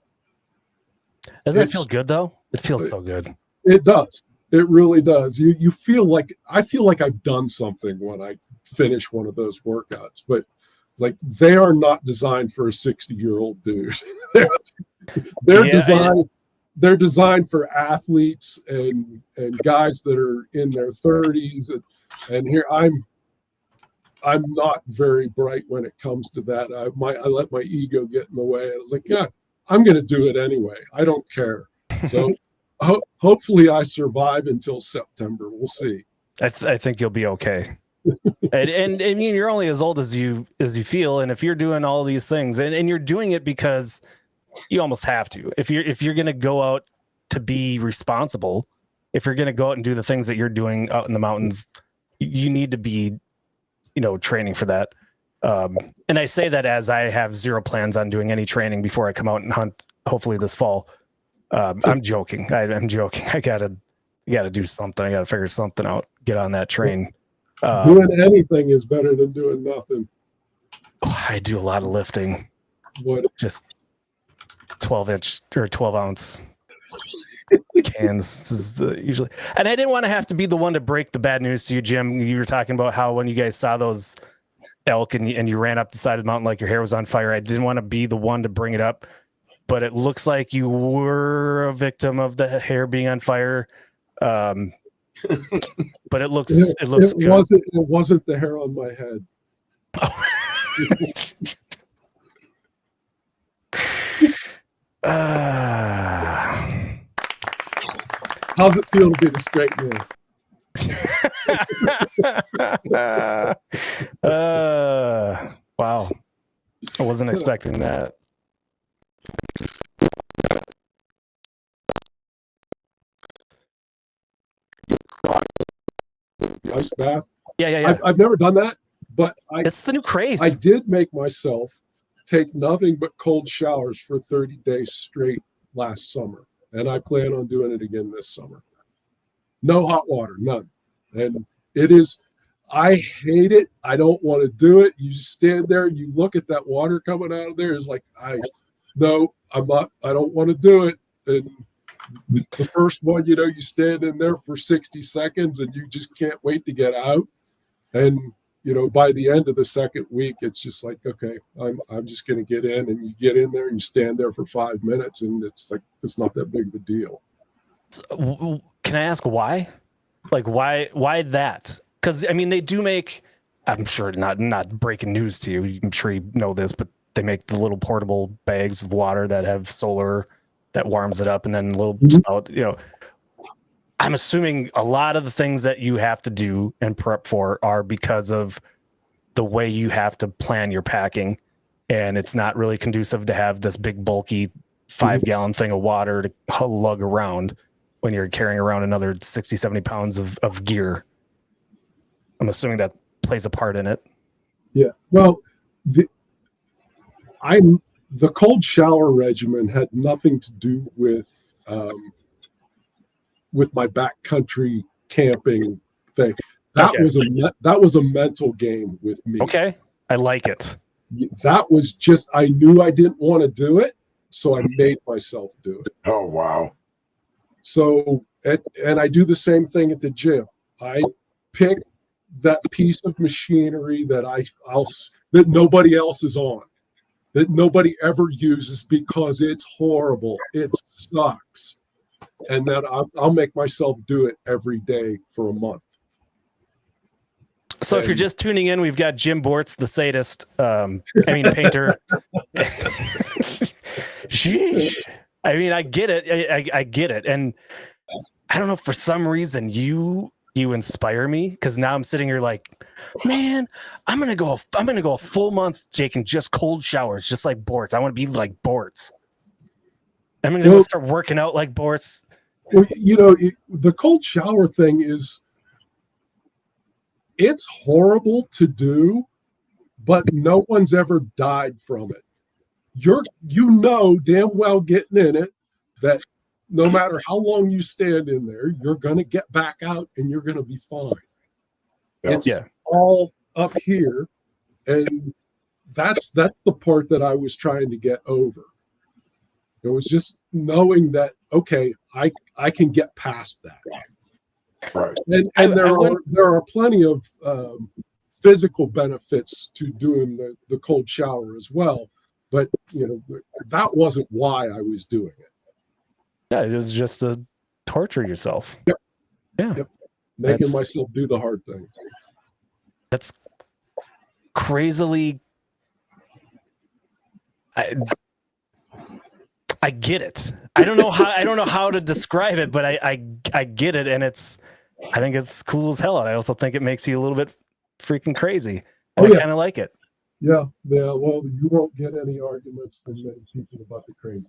Doesn't that feel good, though? It feels so good. It does. It really does. You feel like, I feel like I've done something when I finish one of those workouts, but like they are not designed for a 60-year-old dude. They're designed for athletes and guys that are in their 30s. And here I'm not very bright when it comes to that. I let my ego get in the way. I was like, yeah, I'm going to do it anyway. I don't care. So hopefully I survive until September. We'll see. I think you'll be okay. and I mean, you're only as old as you feel. And if you're doing all these things and you're doing it because you almost have to, if you're going to go out to be responsible, if you're going to go out and do the things that you're doing out in the mountains, you need to be, training for that. And I say that as I have zero plans on doing any training before I come out and hunt, hopefully this fall. I'm joking. I'm joking. I gotta do something. I gotta figure something out. Get on that train. Doing anything is better than doing nothing. I do a lot of lifting. What? Just 12-inch or 12-ounce cans is usually. And I didn't want to have to be the one to break the bad news to you, Jim. You were talking about how when you guys saw those elk and you ran up the side of the mountain like your hair was on fire. I didn't want to be the one to bring it up, but it looks like you were a victim of the hair being on fire. But it looks good. It wasn't the hair on my head. How's it feel to be the straight man? Wow. I wasn't expecting that. The ice bath. Yeah. I've never done that, but It's the new craze. I did make myself take nothing but cold showers for 30 days straight last summer, and I plan on doing it again this summer. No hot water, none. And it is, I hate it. I don't want to do it. You just stand there, you look at that water coming out of there. It's like, no, I'm not, I don't want to do it. And the first one, you stand in there for 60 seconds and you just can't wait to get out. And, by the end of the second week, it's just like, okay, I'm just going to get in, and you get in there and you stand there for 5 minutes, and it's like, it's not that big of a deal. Can I ask why? Like why that? Because I mean, they do make, I'm sure not breaking news to you, I'm sure you know this, but they make the little portable bags of water that have solar that warms it up, and then a little spout, I'm assuming a lot of the things that you have to do and prep for are because of the way you have to plan your packing, and it's not really conducive to have this big bulky 5-gallon thing of water to lug around when you're carrying around another 60, 70 pounds of gear. I'm assuming that plays a part in it. Yeah. Well, the cold shower regimen had nothing to do with my backcountry camping thing. That was a mental game with me. Okay. I like it. That was just, I knew I didn't want to do it, so I made myself do it. Oh, wow. So, and I do the same thing at the gym. I pick that piece of machinery that that nobody else is on, that nobody ever uses because it's horrible. It sucks. And then I'll make myself do it every day for a month. So if you're just tuning in, we've got Jim Bortz, the sadist, painter. Sheesh. I mean, I get it. I get it. And I don't know, for some reason, you inspire me, because now I'm sitting here like, man, I'm going to go a full month taking just cold showers, just like Bortz. I want to be like Bortz. I'm going to start working out like Bortz. Well, the cold shower thing it's horrible to do, but no one's ever died from it. You're damn well getting in it that no matter how long you stand in there, you're going to get back out and you're going to be fine. It's all up here. And that's the part that I was trying to get over. It was just knowing that, okay, I can get past that. Right. And there are plenty of physical benefits to doing the cold shower as well. But, that wasn't why I was doing it. Yeah, it was just to torture yourself. Yep. Yeah. Yep. Making myself do the hard thing. That's crazily. I get it. I don't know how to describe it, but I get it, and I think it's cool as hell. And I also think it makes you a little bit freaking crazy. I kind of like it. Yeah. Well, you won't get any arguments from many people about the crazy.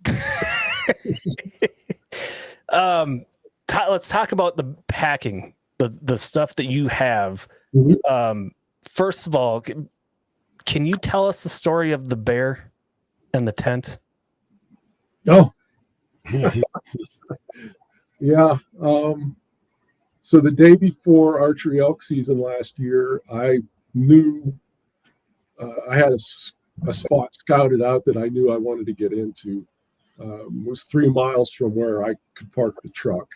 Let's talk about the packing, the stuff that you have. Mm-hmm. First of all, can you tell us the story of the bear and the tent? Oh, yeah. So the day before archery elk season last year, I knew I had a spot scouted out that I knew I wanted to get into. It was 3 miles from where I could park the truck.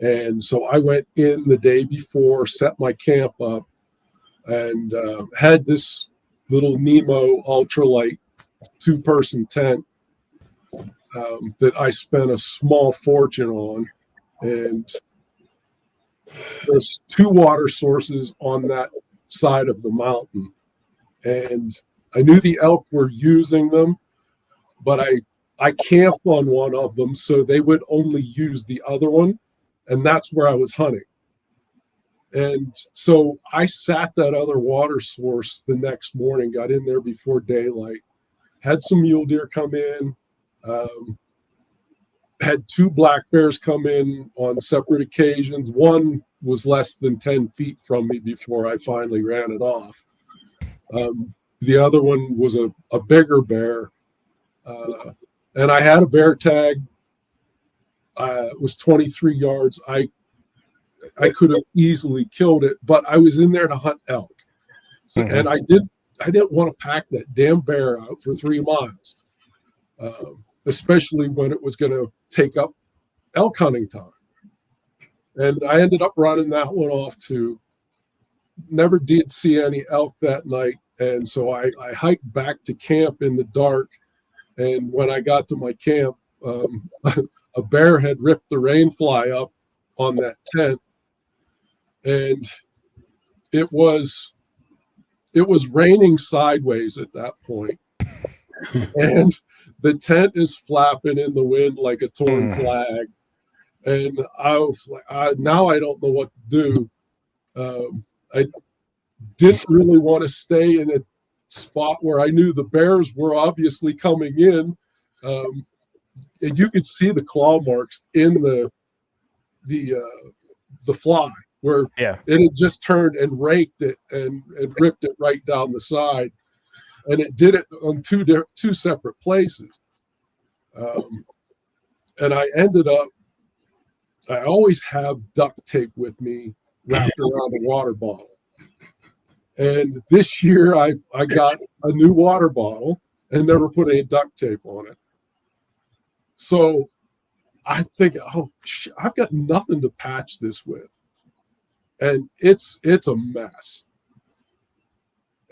And so I went in the day before, set my camp up. and had this little Nemo ultralight 2-person tent that I spent a small fortune on. And there's 2 water sources on that side of the mountain. And I knew the elk were using them, but I camped on one of them, so they would only use the other one. And that's where I was hunting. And so I sat that other water source the next morning, got in there before daylight, had some mule deer come in, had 2 black bears come in on separate occasions. One was less than 10 feet from me before I finally ran it off. The other one was a bigger bear. And I had a bear tag. It was 23 yards. I could have easily killed it, but I was in there to hunt elk. And I didn't want to pack that damn bear out for 3 miles, especially when it was going to take up elk hunting time. And I ended up running that one off too. Never did see any elk that night. And so I hiked back to camp in the dark. And when I got to my camp, a bear had ripped the rain fly up on that tent. And it was raining sideways at that point. And the tent is flapping in the wind like a torn flag. And I was like, now I don't know what to do. I didn't really want to stay in a spot where I knew the bears were obviously coming in. And you could see the claw marks in the fly where it had just turned and raked it and ripped it right down the side. And it did it on two separate places. And I ended up, I always have duct tape with me wrapped around a water bottle. And this year I got a new water bottle and never put any duct tape on it. So I think, I've got nothing to patch this with. And it's a mess.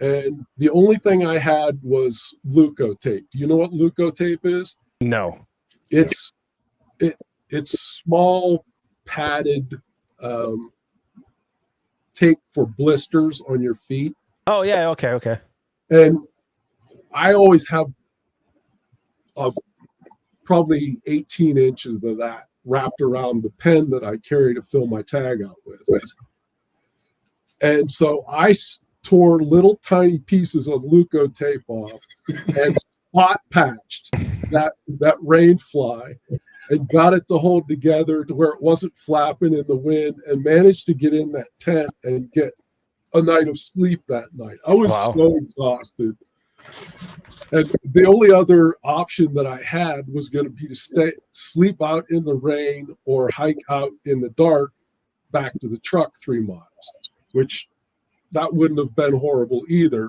And the only thing I had was Leuco tape. Do you know what Leuco tape is? No. It's small padded tape for blisters on your feet. Oh yeah, okay. And I always have probably 18 inches of that wrapped around the pen that I carry to fill my tag out with. And so I tore little tiny pieces of Leuco tape off and spot patched that rain fly and got it to hold together to where it wasn't flapping in the wind, and managed to get in that tent and get a night of sleep that night. I was so exhausted. And the only other option that I had was going to be to sleep out in the rain or hike out in the dark back to the truck 3 miles, which that wouldn't have been horrible either.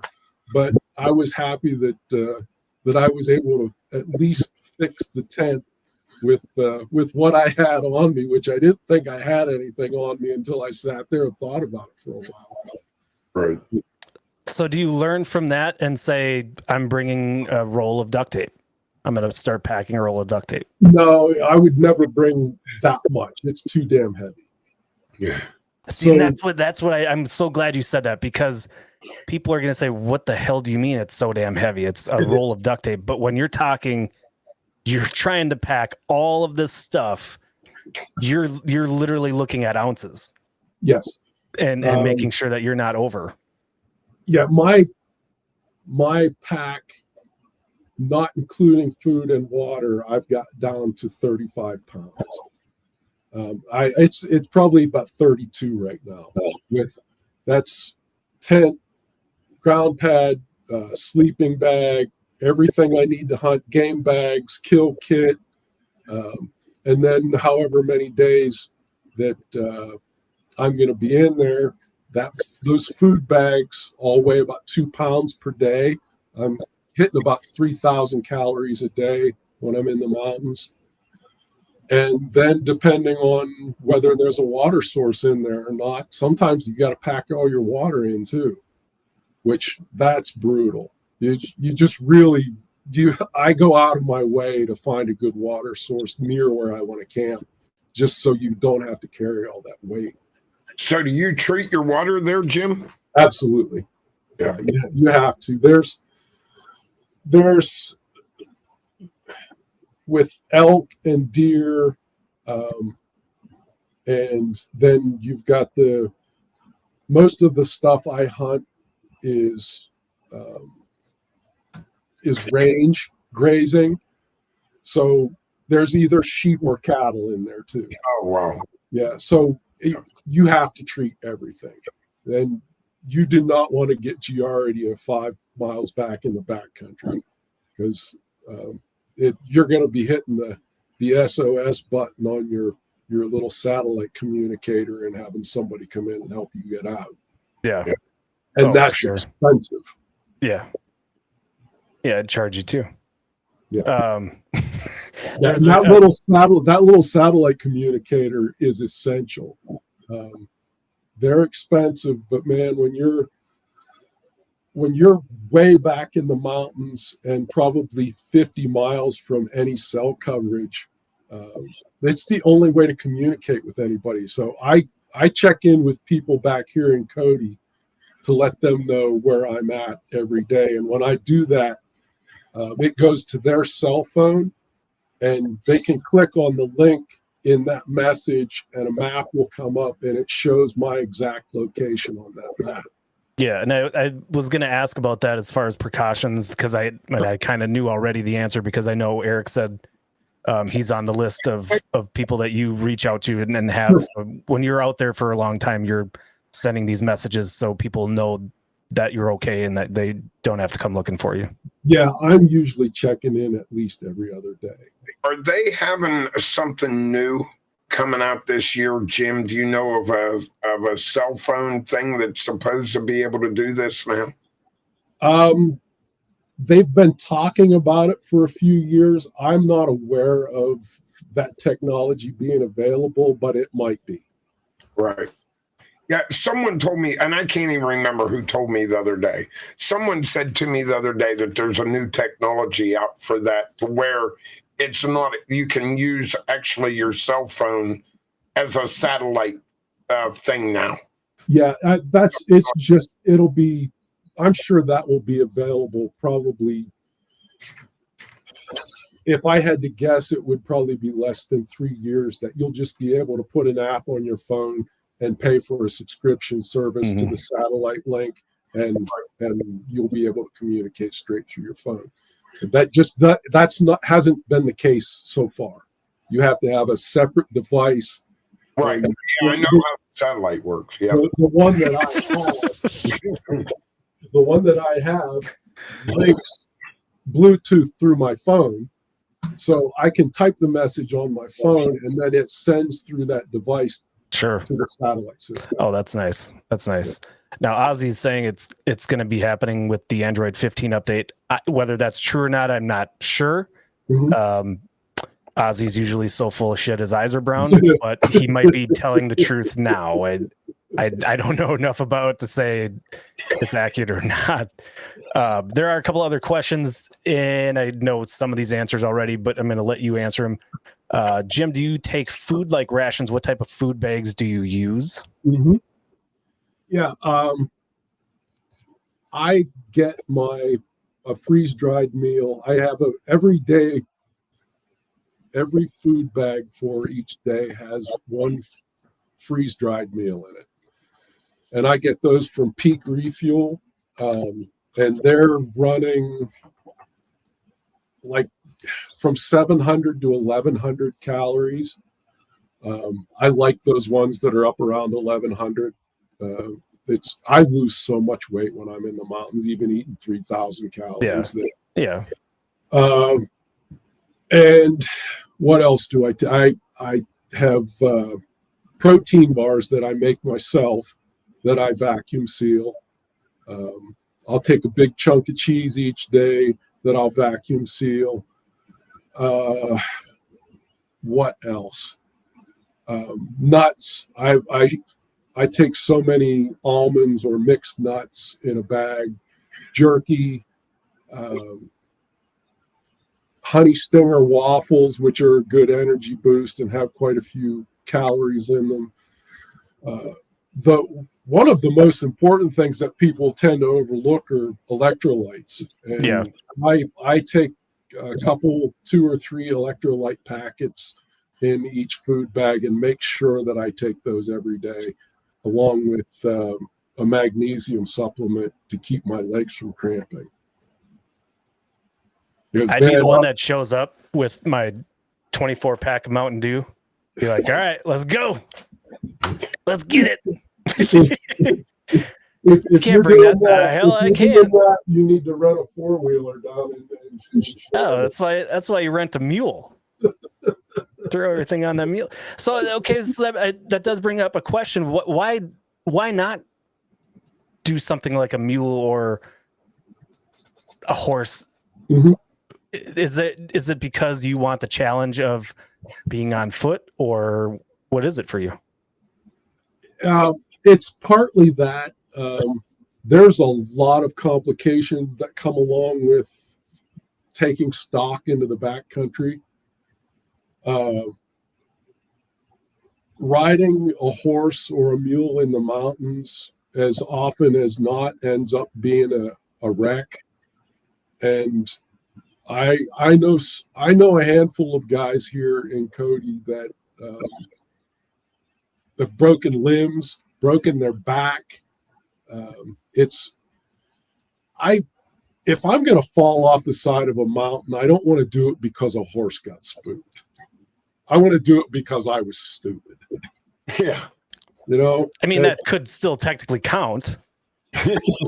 But I was happy that I was able to at least fix the tent with what I had on me, which I didn't think I had anything on me until I sat there and thought about it for a while. Right. So do you learn from that and say, I'm bringing a roll of duct tape? I'm going to start packing a roll of duct tape. No, I would never bring that much. It's too damn heavy. Yeah. See, that's what I'm so glad you said that, because people are going to say, what the hell do you mean it's so damn heavy? It's a roll of duct tape. But when you're talking, you're trying to pack all of this stuff, you're literally looking at ounces. Yes. And making sure that you're not over. Yeah, my pack, not including food and water, I've got down to 35 pounds. It's probably about 32 right now. That's tent, ground pad, sleeping bag, everything I need to hunt, game bags, kill kit, and then however many days that I'm going to be in there. Those food bags all weigh about 2 pounds per day. I'm hitting about 3,000 calories a day when I'm in the mountains. And then depending on whether there's a water source in there or not, sometimes you got to pack all your water in too. which that's brutal. You just really I go out of my way to find a good water source near where I want to camp, just so you don't have to carry all that weight. So do you treat your water there, Jim? Absolutely. Yeah, you have to. There's with elk and deer, and then you've got most of the stuff I hunt is range grazing. So there's either sheep or cattle in there too. Oh, wow. Yeah. So you have to treat everything. And you do not want to get Giardia 5 miles back in the backcountry, because you're going to be hitting the SOS button on your little satellite communicator and having somebody come in and help you get out. Yeah. And that's expensive. Yeah. Yeah, I'd charge you too. Yeah. That little satellite communicator is essential. They're expensive, but man, when you're way back in the mountains and probably 50 miles from any cell coverage, it's the only way to communicate with anybody. So I check in with people back here in Cody to let them know where I'm at every day. And when I do that, it goes to their cell phone, and they can click on the link in that message, and a map will come up, and it shows my exact location on that map. Yeah, and I was going to ask about that as far as precautions, because I kind of knew already the answer, because I know Eric said he's on the list of people that you reach out to and have. So when you're out there for a long time, you're sending these messages so people know that you're okay and that they don't have to come looking for you. Yeah, I'm usually checking in at least every other day. Are they having something new coming out this year, Jim? Do you know of a cell phone thing that's supposed to be able to do this now? They've been talking about it for a few years. I'm not aware of that technology being available, but it might be. Right. Yeah, someone told me, and I can't even remember who told me the other day. Someone said to me the other day that there's a new technology out for that, where it's not, you can use actually your cell phone as a satellite thing now. Yeah, it'll be, I'm sure that will be available probably, if I had to guess, it would probably be less than 3 years that you'll just be able to put an app on your phone and pay for a subscription service to the satellite link, and you'll be able to communicate straight through your phone. Hasn't been the case so far. You have to have a separate device. Right. Yeah, I know how satellite works. Yeah. The one that I have links Bluetooth through my phone, so I can type the message on my phone, and then it sends through that device to the satellite system. Oh, that's nice. That's nice. Now, Ozzy's saying it's going to be happening with the Android 15 update. Whether that's true or not, I'm not sure. Mm-hmm. Ozzy's usually so full of shit, his eyes are brown, but he might be telling the truth now. I don't know enough about it to say it's accurate or not. There are a couple other questions, and I know some of these answers already, but I'm going to let you answer them. Jim, do you take food like rations? What type of food bags do you use? Mm-hmm. Yeah, I get a freeze-dried meal. I have every food bag for each day has one freeze-dried meal in it. And I get those from Peak Refuel, and they're running like from 700 to 1,100 calories. I like those ones that are up around 1,100. I lose so much weight when I'm in the mountains, even eating 3,000 calories. Yeah. And what else do I have protein bars that I make myself that I vacuum seal. I'll take a big chunk of cheese each day that I'll vacuum seal. What else? Nuts. I take so many almonds or mixed nuts in a bag, jerky, honey stinger waffles, which are a good energy boost and have quite a few calories in them. One of the most important things that people tend to overlook are electrolytes. And I take a couple, 2 or 3 electrolyte packets in each food bag and make sure that I take those every day, along with a magnesium supplement to keep my legs from cramping. I'd be the one that shows up with my 24-pack of Mountain Dew. Be like, all right, let's go. Let's get it. If can't bring that. Hell, I can. You need to rent a 4-wheeler down. That's why you rent a mule. Throw everything on that mule. So okay, so that does bring up a question. Why not do something like a mule or a horse? Mm-hmm. Is it because you want the challenge of being on foot, or what is it for you? It's partly that. There's a lot of complications that come along with taking stock into the backcountry. Riding a horse or a mule in the mountains, as often as not, ends up being a wreck. And I know a handful of guys here in Cody that have broken limbs, broken their back. If I'm going to fall off the side of a mountain, I don't want to do it because a horse got spooked. I want to do it because I was stupid. Yeah. You know, I mean, that could still technically count.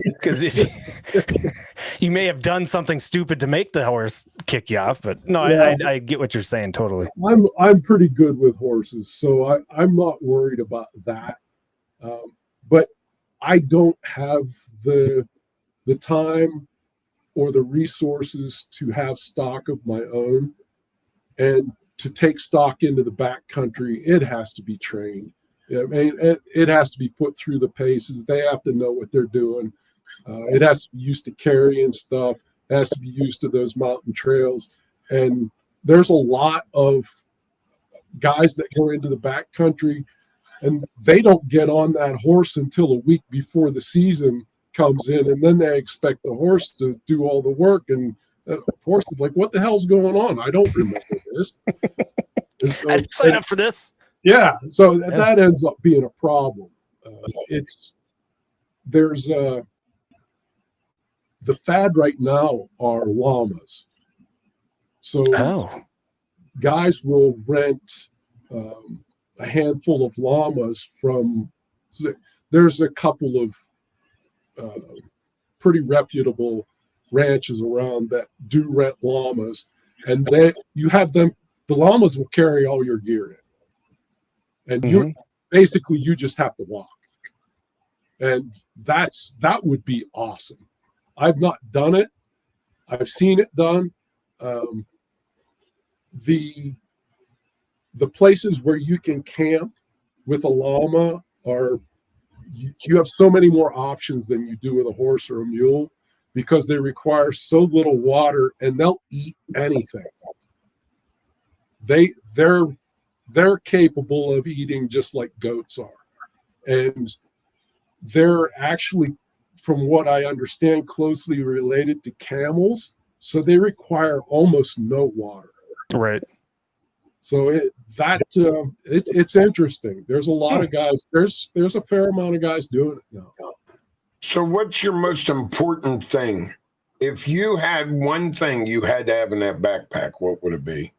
Because if you may have done something stupid to make the horse kick you off, but no, yeah. I get what you're saying totally. I'm pretty good with horses, so I'm not worried about that. But I don't have the time or the resources to have stock of my own, and to take stock into the backcountry, it has to be trained. I mean, it has to be put through the paces. They have to know what they're doing. It has to be used to carrying stuff. It has to be used to those mountain trails. And there's a lot of guys that go into the backcountry, and they don't get on that horse until a week before the season comes in, and then they expect the horse to do all the work. And the horse is like, "What the hell's going on? I don't remember this. So, I didn't sign up for this." Yeah, so that ends up being a problem. There's the fad right now are llamas. So guys will rent a handful of llamas from. There's a couple of pretty reputable ranches around that do rent llamas, and you have them. The llamas will carry all your gear in. And you just have to walk. And that would be awesome. I've not done it. I've seen it done. The places where you can camp with a llama you have so many more options than you do with a horse or a mule, because they require so little water, and they'll eat anything. They're capable of eating just like goats are. And they're actually, from what I understand, closely related to camels. So they require almost no water. Right. So it's interesting. There's a lot of guys. There's a fair amount of guys doing it now. So what's your most important thing? If you had one thing you had to have in that backpack, what would it be?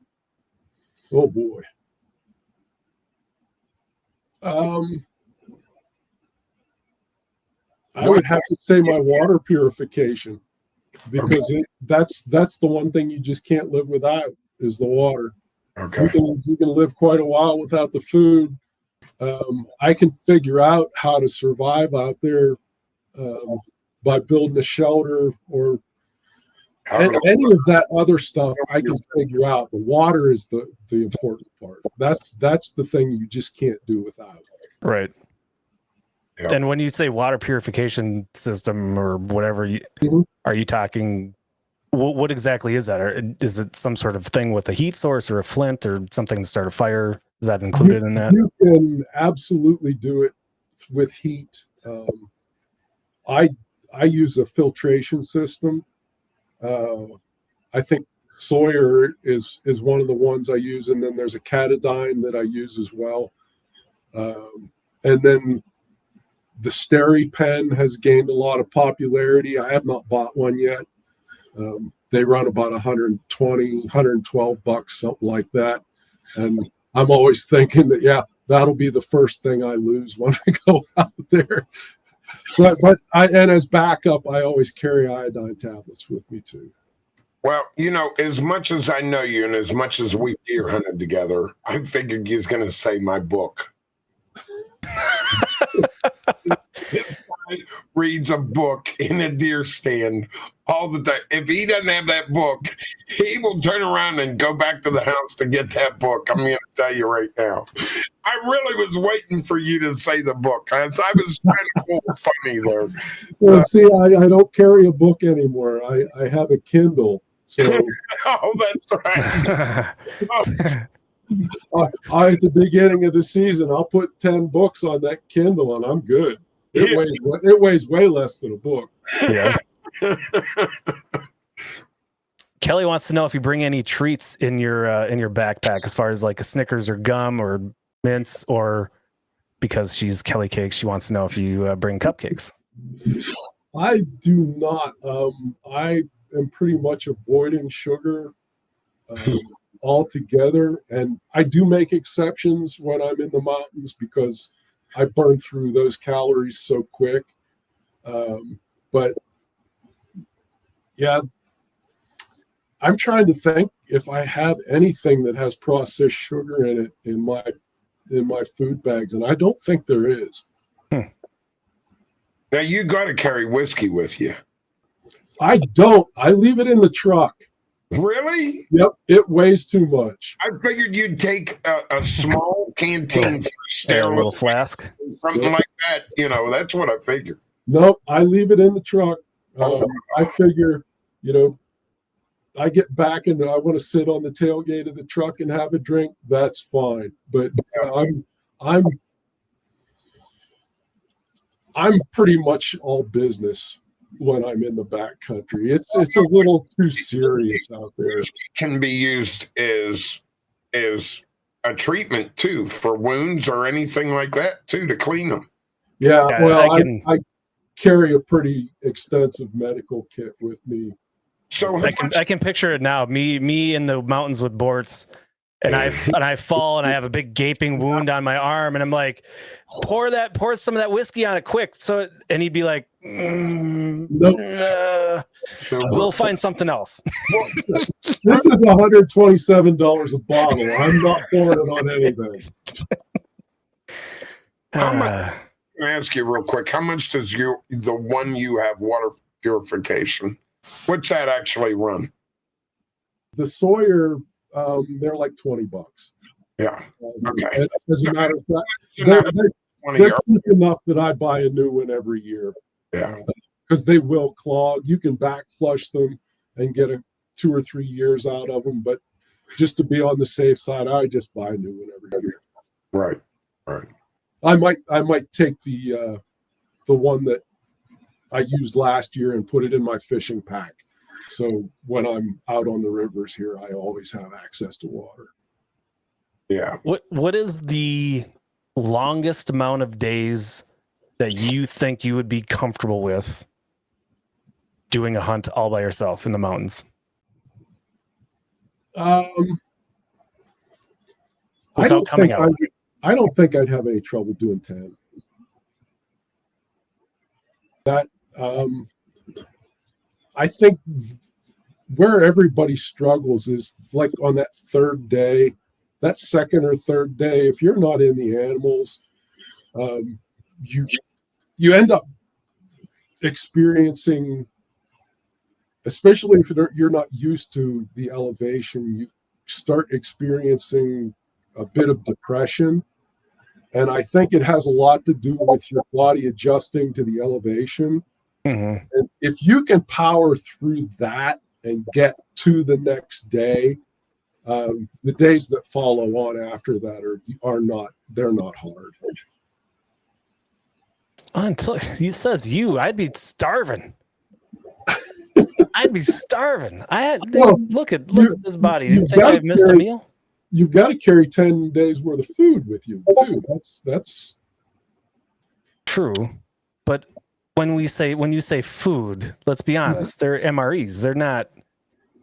Oh boy. I would have to say my water purification, because that's the one thing you just can't live without, is the water. Okay. You can live quite a while without the food. I can figure out how to survive out there by building a shelter or any of that other stuff. I can figure out. The water is the important part. That's the thing you just can't do without. Right. Yep. And when you say water purification system or whatever, are you talking? What exactly is that? Or is it some sort of thing with a heat source or a flint or something to start a fire? Is that included in that? You can absolutely do it with heat. I use a filtration system. I think Sawyer is one of the ones I use, and then there's a Catadine that I use as well. And then the SteriPen has gained a lot of popularity. I have not bought one yet. They run about 120, 112 bucks, something like that. And I'm always thinking that, yeah, that'll be the first thing I lose when I go out there. And as backup, I always carry iodine tablets with me too. Well, as much as I know you and as much as we deer hunted together, I figured you was going to say my book. This guy reads a book in a deer stand all the time. If he doesn't have that book, he will turn around and go back to the house to get that book. I'm going to tell you right now. I really was waiting for you to say the book. I was trying to pull funny there. Well, see, I don't carry a book anymore. I have a Kindle. So Oh, that's right. at the beginning of the season, I'll put 10 books on that Kindle and I'm good. It weighs way less than a book. Yeah. Kelly wants to know if you bring any treats in your backpack, as far as like a Snickers or gum or mints, or because she's Kelly Cakes, she wants to know if you bring cupcakes. I do not. I am pretty much avoiding sugar altogether, and I do make exceptions when I'm in the mountains because I burn through those calories so quick. But yeah, I'm trying to think if I have anything that has processed sugar in it in my food bags, and I don't think there is. Now, you got to carry whiskey with you. I don't. I leave it in the truck. Really? Yep, it weighs too much. I figured you'd take a small canteen for A little sterile, flask. something like that. That's what I figured. Nope, I leave it in the truck. I figure, I get back and I want to sit on the tailgate of the truck and have a drink. That's fine. But I'm pretty much all business when I'm in the back country. It's a little too serious out there. Can be used as a treatment too for wounds or anything like that too, to clean them. Yeah, well, I carry a pretty extensive medical kit with me. So I can picture it now. Me in the mountains with Bortz, and I fall and I have a big gaping wound on my arm, and I'm like, pour some of that whiskey on it quick. And he'd be like, Nope. We'll find something else. This is $127 a bottle. I'm not pouring it on anything. How much? Can I ask you real quick? How much does the one you have water purification? What's that actually run? The Sawyer, they're like $20. Yeah. Okay. As a matter of fact, they're cheap enough that I buy a new one every year. Yeah. Because they will clog. You can back flush them and get 2 or 3 years out of them. But just to be on the safe side, I just buy a new one every year. Right. I might take the one that I used last year and put it in my fishing pack. So when I'm out on the rivers here, I always have access to water. Yeah. What is the longest amount of days that you think you would be comfortable with doing a hunt all by yourself in the mountains? Without coming out. I don't think I'd have any trouble doing 10. That I think where everybody struggles is like on that third day, that second or third day. If you're not in the animals, you end up experiencing, especially if you're not used to the elevation, you start experiencing a bit of depression. And I think it has a lot to do with your body adjusting to the elevation. Mm-hmm. And if you can power through that and get to the next day, the days that follow on after that they're not hard. Until he says I'd be starving. I'd be starving. Look at this body. You think I've missed a meal? You've got to carry 10 days worth of food with you too. That's true. But when you say food, let's be honest, they're MREs. They're not.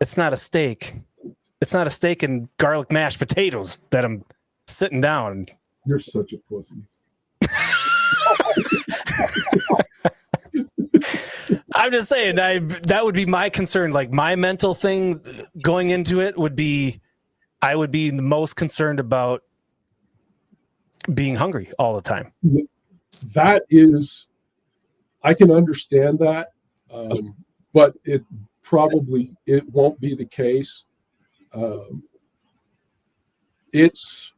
It's not a steak. It's not a steak and garlic mashed potatoes that I'm sitting down. You're such a pussy. I'm just saying that would be my concern. Like my mental thing going into it would be, I would be the most concerned about being hungry all the time. That is, I can understand that, but it won't be the case. It's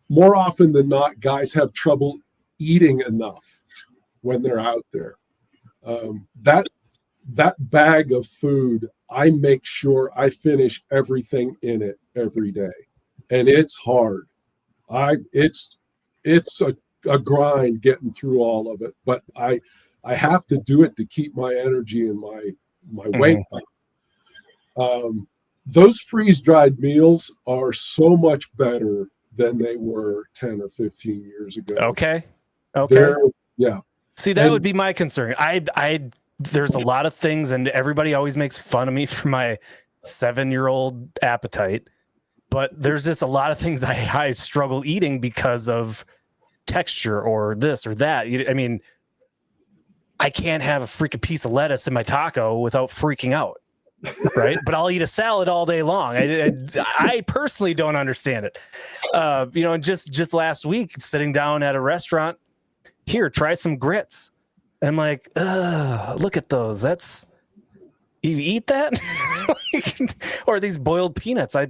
more often than not, guys have trouble eating enough when they're out there. That bag of food, I make sure I finish everything in it every day, and it's hard. It's a grind getting through all of it, but I have to do it to keep my energy and my weight up. Those freeze-dried meals are so much better than they were 10 or 15 years ago. Okay. Yeah. See, that would be my concern. There's a lot of things, and everybody always makes fun of me for my 7-year-old appetite, but there's just a lot of things I struggle eating because of texture or this or that. I mean, I can't have a freaking piece of lettuce in my taco without freaking out. Right, but I'll eat a salad all day long. I personally don't understand it. And just last week, sitting down at a restaurant, here, try some grits. And I'm like, look at those. You eat that, or these boiled peanuts? I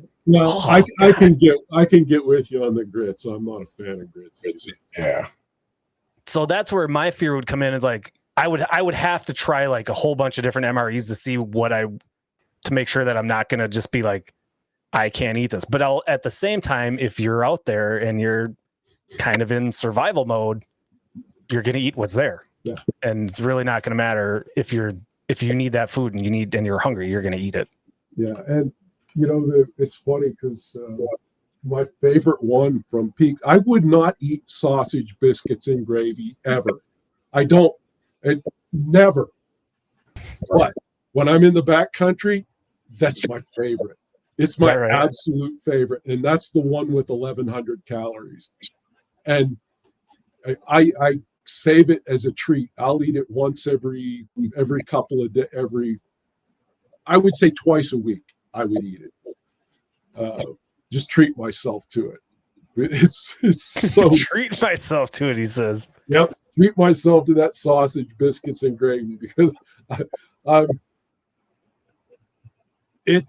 can get with you on the grits. I'm not a fan of grits. Yeah. So that's where my fear would come in. Is like I would have to try like a whole bunch of different MREs to see to make sure that I'm not going to just be like, I can't eat this. But at the same time, if you're out there and you're kind of in survival mode, you're going to eat what's there. Yeah. And it's really not going to matter if you need that food and you're hungry, you're going to eat it. Yeah. And it's funny because my favorite one from Peaks, I would not eat sausage biscuits and gravy ever. I don't, never. But when I'm in the back country, that's my favorite. It's my absolute favorite. And that's the one with 1,100 calories. And I save it as a treat. I'll eat it once every couple of days, I would say twice a week. I would eat it. Just treat myself to it. It's so treat myself to it, he says. Yep. Treat myself to that sausage, biscuits, and gravy because it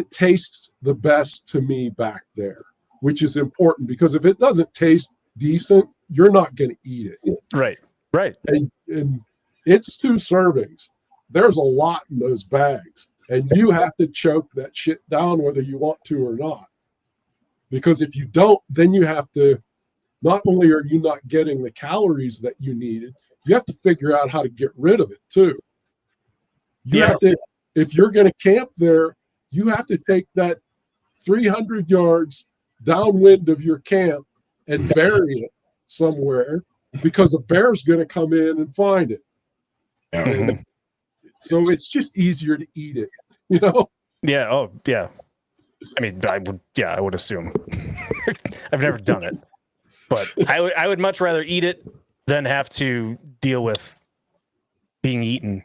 tastes the best to me back there, which is important because if it doesn't taste decent, you're not going to eat it. Right. And it's 2 servings. There's a lot in those bags, and you have to choke that shit down whether you want to or not. Because if you don't, then you have to, not only are you not getting the calories that you needed, you have to figure out how to get rid of it too. You have to, if you're going to camp there, you have to take that 300 yards downwind of your camp and bury it somewhere because a bear's going to come in and find it. Mm-hmm. So it's just easier to eat it, Yeah. Oh, yeah. I mean, I would assume. I've never done it, but I would much rather eat it than have to deal with being eaten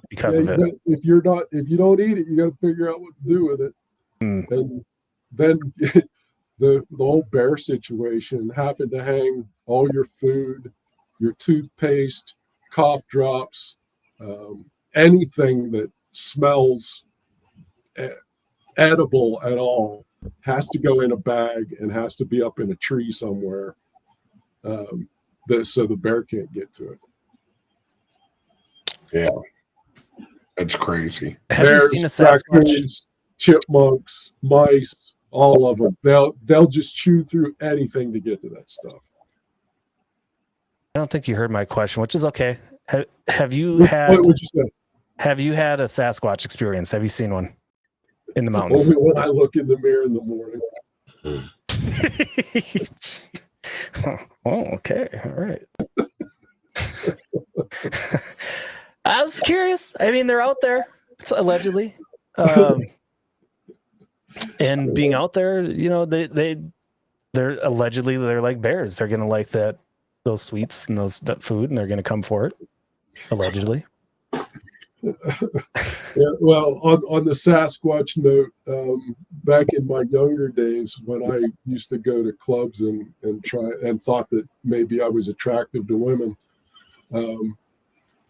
because of it. If you don't eat it, you got to figure out what to do with it. And then the whole bear situation, having to hang all your food, your toothpaste, cough drops, anything that smells edible at all has to go in a bag and has to be up in a tree somewhere, so the bear can't get to it. Yeah, that's crazy. Have you seen a Sasquatch? raccoons, chipmunks, mice, all of them. They'll just chew through anything to get to that stuff. I don't think you heard my question, which is okay. Have you What had would you say? Have you had a Sasquatch experience? Have you seen one in the mountains? Only when I look in the mirror in the morning. Oh, okay. All right. I was curious. I mean, they're out there, allegedly. And being out there, you know, they're allegedly they're like bears. They're gonna like those sweets and that food, and they're gonna come for it. Allegedly. Yeah, well, on the Sasquatch note, back in my younger days when I used to go to clubs and try and thought that maybe I was attractive to women,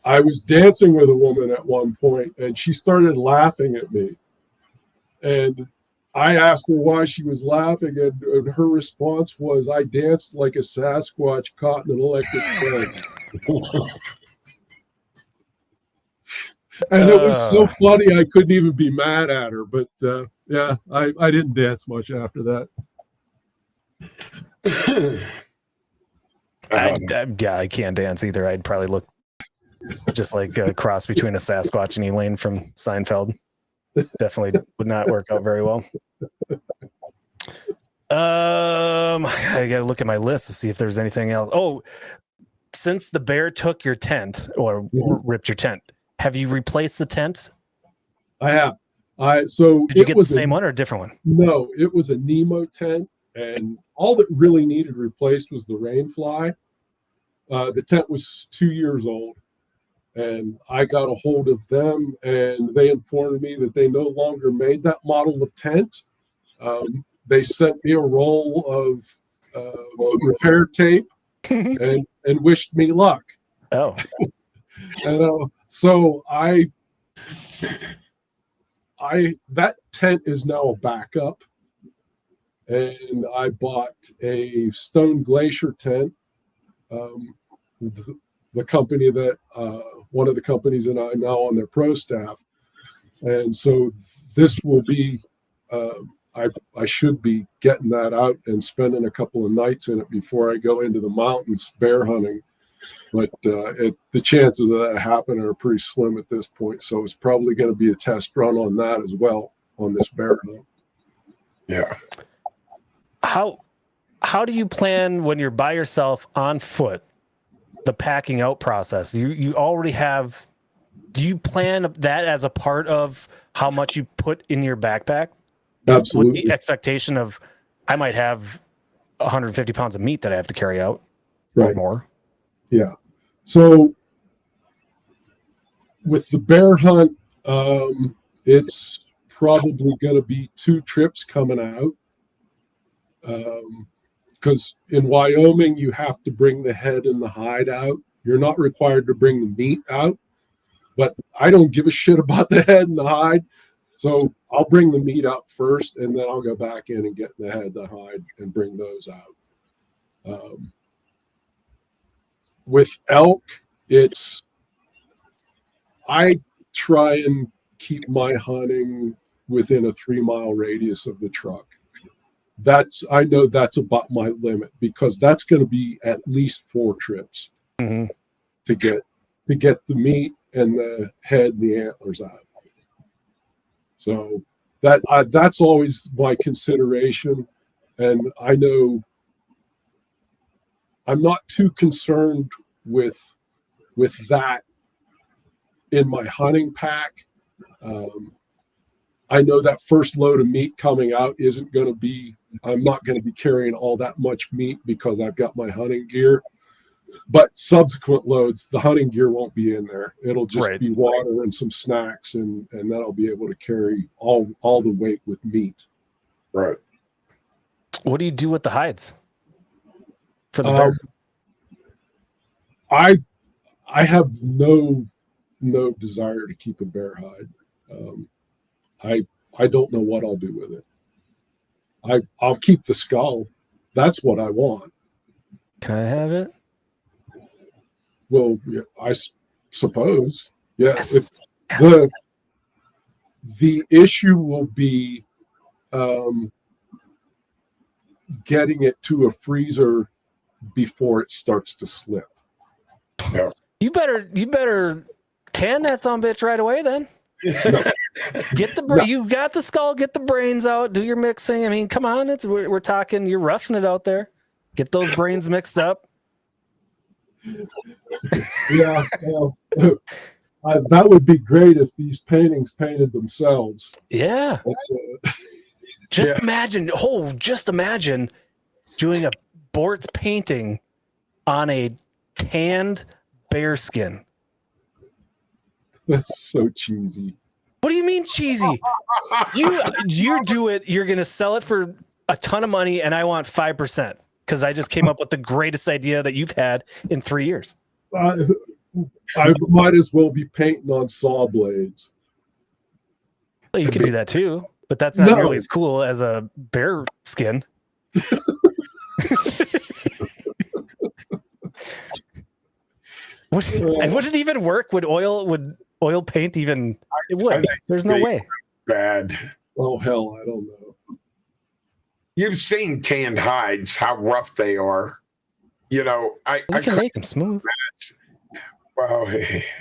I was dancing with a woman at one point and she started laughing at me. And I asked her why she was laughing, and her response was, "I danced like a Sasquatch caught in an electric fence." And it was so funny, I couldn't even be mad at her. But yeah, I didn't dance much after that. I can't dance either. I'd probably look just like a cross between a Sasquatch and Elaine from Seinfeld. Definitely would not work out very well. I gotta look at my list to see if there's anything else. Oh, since the bear took your tent or ripped your tent, have you replaced the tent? I have. Did you get the same one or a different one? No, it was a Nemo tent, and all that really needed replaced was the rain fly. The tent was 2 years old, and I got a hold of them, and they informed me that they no longer made that model of tent. They sent me a roll of repair tape and wished me luck. Oh. And so that tent is now a backup, and I bought a Stone Glacier tent. The company that one of the companies that I'm now on their pro staff, and so this will be. I should be getting that out and spending a couple of nights in it before I go into the mountains bear hunting. But the chances of that happening are pretty slim at this point. So it's probably going to be a test run on that as well on this bear hunt. Yeah. How do you plan when you're by yourself on foot, the packing out process? You already have. Do you plan that as a part of how much you put in your backpack? Absolutely. With the expectation of, I might have 150 pounds of meat that I have to carry out, right, or more. Yeah. So with the bear hunt, it's probably going to be 2 trips coming out. Because in Wyoming, you have to bring the head and the hide out. You're not required to bring the meat out, but I don't give a shit about the head and the hide. So I'll bring the meat out first, and then I'll go back in and get the head, the hide, and bring those out. With elk, I try and keep my hunting within a 3-mile radius of the truck. I know that's about my limit, because that's going to be at least 4 trips to get the meat and the head and the antlers out. So that's always my consideration, and I know I'm not too concerned with that in my hunting pack. I know that first load of meat coming out isn't going to be. I'm not going to be carrying all that much meat because I've got my hunting gear. But subsequent loads, the hunting gear won't be in there. It'll just be water and some snacks, and then I'll be able to carry all the weight with meat. Right. What do you do with the hides for the bear? I have no desire to keep a bear hide. I don't know what I'll do with it. I'll keep the skull. That's what I want. Can I have it? Well, yeah, suppose. Yeah. Yes. If the issue will be getting it to a freezer before it starts to slip. Yeah. You better tan that sumbitch right away then. Get the you got the skull, get the brains out, do your mixing. I mean, come on, we're talking, you're roughing it out there. Get those brains mixed up. Yeah, well, that would be great if these paintings painted themselves. Yeah. Just imagine doing a Bortz painting on a tanned bear skin. That's so cheesy. What do you mean cheesy? You do it, you're going to sell it for a ton of money, and I want 5% because I just came up with the greatest idea that you've had in 3 years. I might as well be painting on saw blades. Well, you could do that too, but that's not nearly as cool as a bear skin. Would it even work? Would oil paint even? It would. There's no way. Bad. Oh hell, I don't know. You've seen tanned hides, how rough they are. You know, I can make them smooth. Well,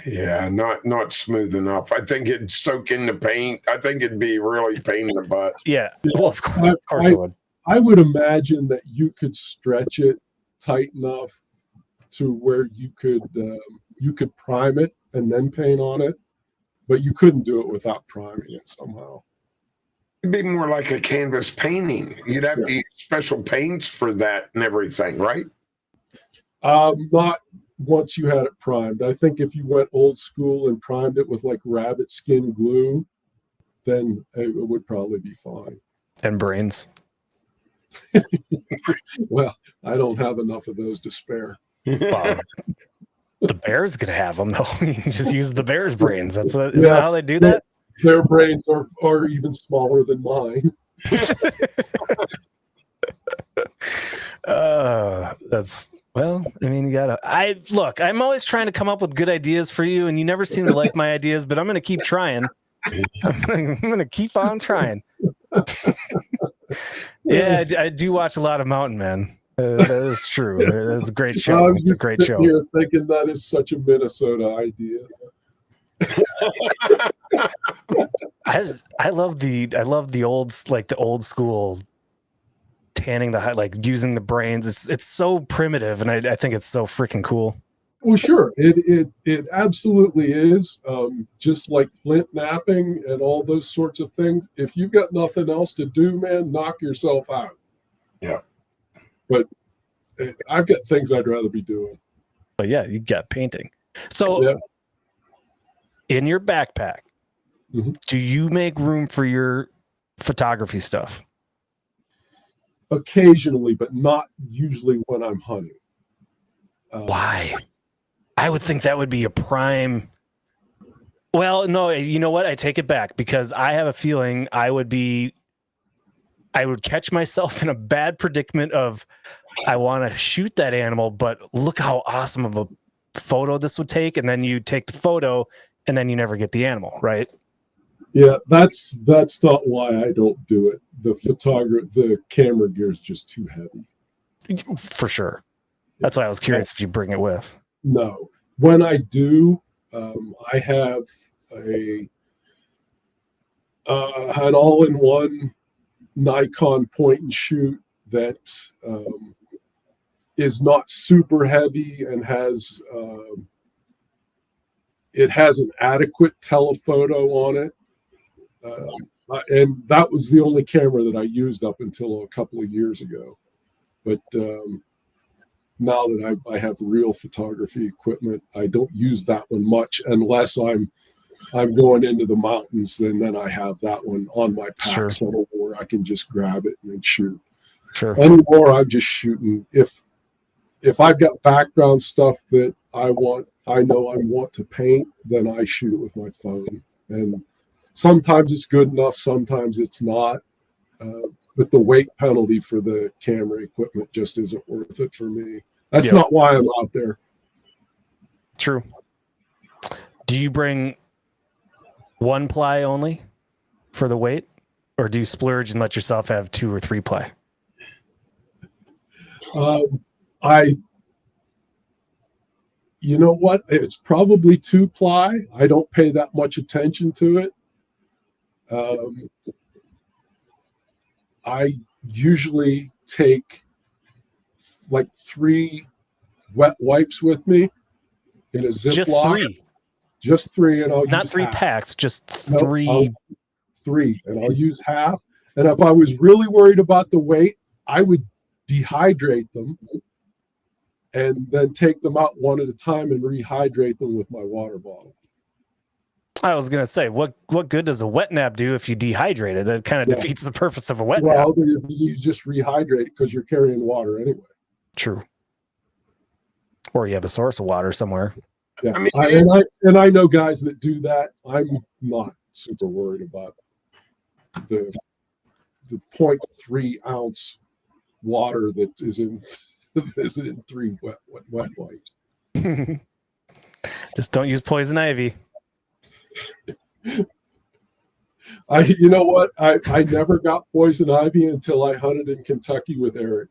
yeah, not smooth enough. I think it'd soak in the paint. I think it'd be really pain in the butt. Yeah. Well, of course it would. I would imagine that you could stretch it tight enough to where you could prime it and then paint on it, but you couldn't do it without priming it somehow. It'd be more like a canvas painting. You'd have to use special paints for that and everything, right? Not once you had it primed. I think if you went old school and primed it with like rabbit skin glue, then it would probably be fine. And brains. Well, I don't have enough of those to spare. Well, the bears could have them though. You can just use the bear's brains. Is that how they do that? Their brains are even smaller than mine. Well, I mean, I'm always trying to come up with good ideas for you, and you never seem to like my ideas, but I'm going to keep trying. I'm going to keep on trying. Yeah, I do watch a lot of Mountain Man. That is true. It's a great show. It's a great show. Here thinking that is such a Minnesota idea. I love the old school tanning like using the brains. It's so primitive, and I think it's so freaking cool. Well, sure, it absolutely is. Just like flint napping and all those sorts of things. If you've got nothing else to do, man, knock yourself out. Yeah. But I've got things I'd rather be doing. But yeah, you got painting. So in your backpack, do you make room for your photography stuff? Occasionally, but not usually when I'm hunting. Why? I would think that would be a prime. Well, no, you know what? I take it back because I have a feeling I would catch myself in a bad predicament of I want to shoot that animal, but look how awesome of a photo this would take. And then you take the photo and then you never get the animal, right? Yeah, that's not why I don't do it. The camera gear is just too heavy. For sure. That's why I was curious if you bring it with. No. When I do, I have an all-in-one Nikon point and shoot that is not super heavy and has an adequate telephoto on it. And that was the only camera that I used up until a couple of years ago. But now that I have real photography equipment, I don't use that one much unless I'm going into the mountains. Then I have that one on my pack, so where I can just grab it and then shoot. Sure. Anymore, I'm just shooting. If I've got background stuff that I know I want to paint, then I shoot it with my phone. And sometimes it's good enough, sometimes it's not. but the weight penalty for the camera equipment just isn't worth it for me. That's Yep. not why I'm out there. True. Do you bring one ply only for the weight, or do you splurge and let yourself have 2 or 3 ply? You know what? It's probably 2 ply. I don't pay that much attention to it. I usually take like 3 wet wipes with me in a Ziploc. Just 3, Just 3, and I'll not use 3 half. packs, just No, 3. 3, and I'll use half. And if I was really worried about the weight, I would dehydrate them and then take them out one at a time and rehydrate them with my water bottle. I was gonna say, what good does a wet nap do if you dehydrate it? That kind of defeats the purpose of a wet nap. Well, you just rehydrate it because you're carrying water anyway. True. Or you have a source of water somewhere. Yeah, I mean, I know guys that do that. I'm not super worried about the 0.3 ounce water that is in 3 wet wipes. Just don't use poison ivy. You know what? I never got poison ivy until I hunted in Kentucky with Eric.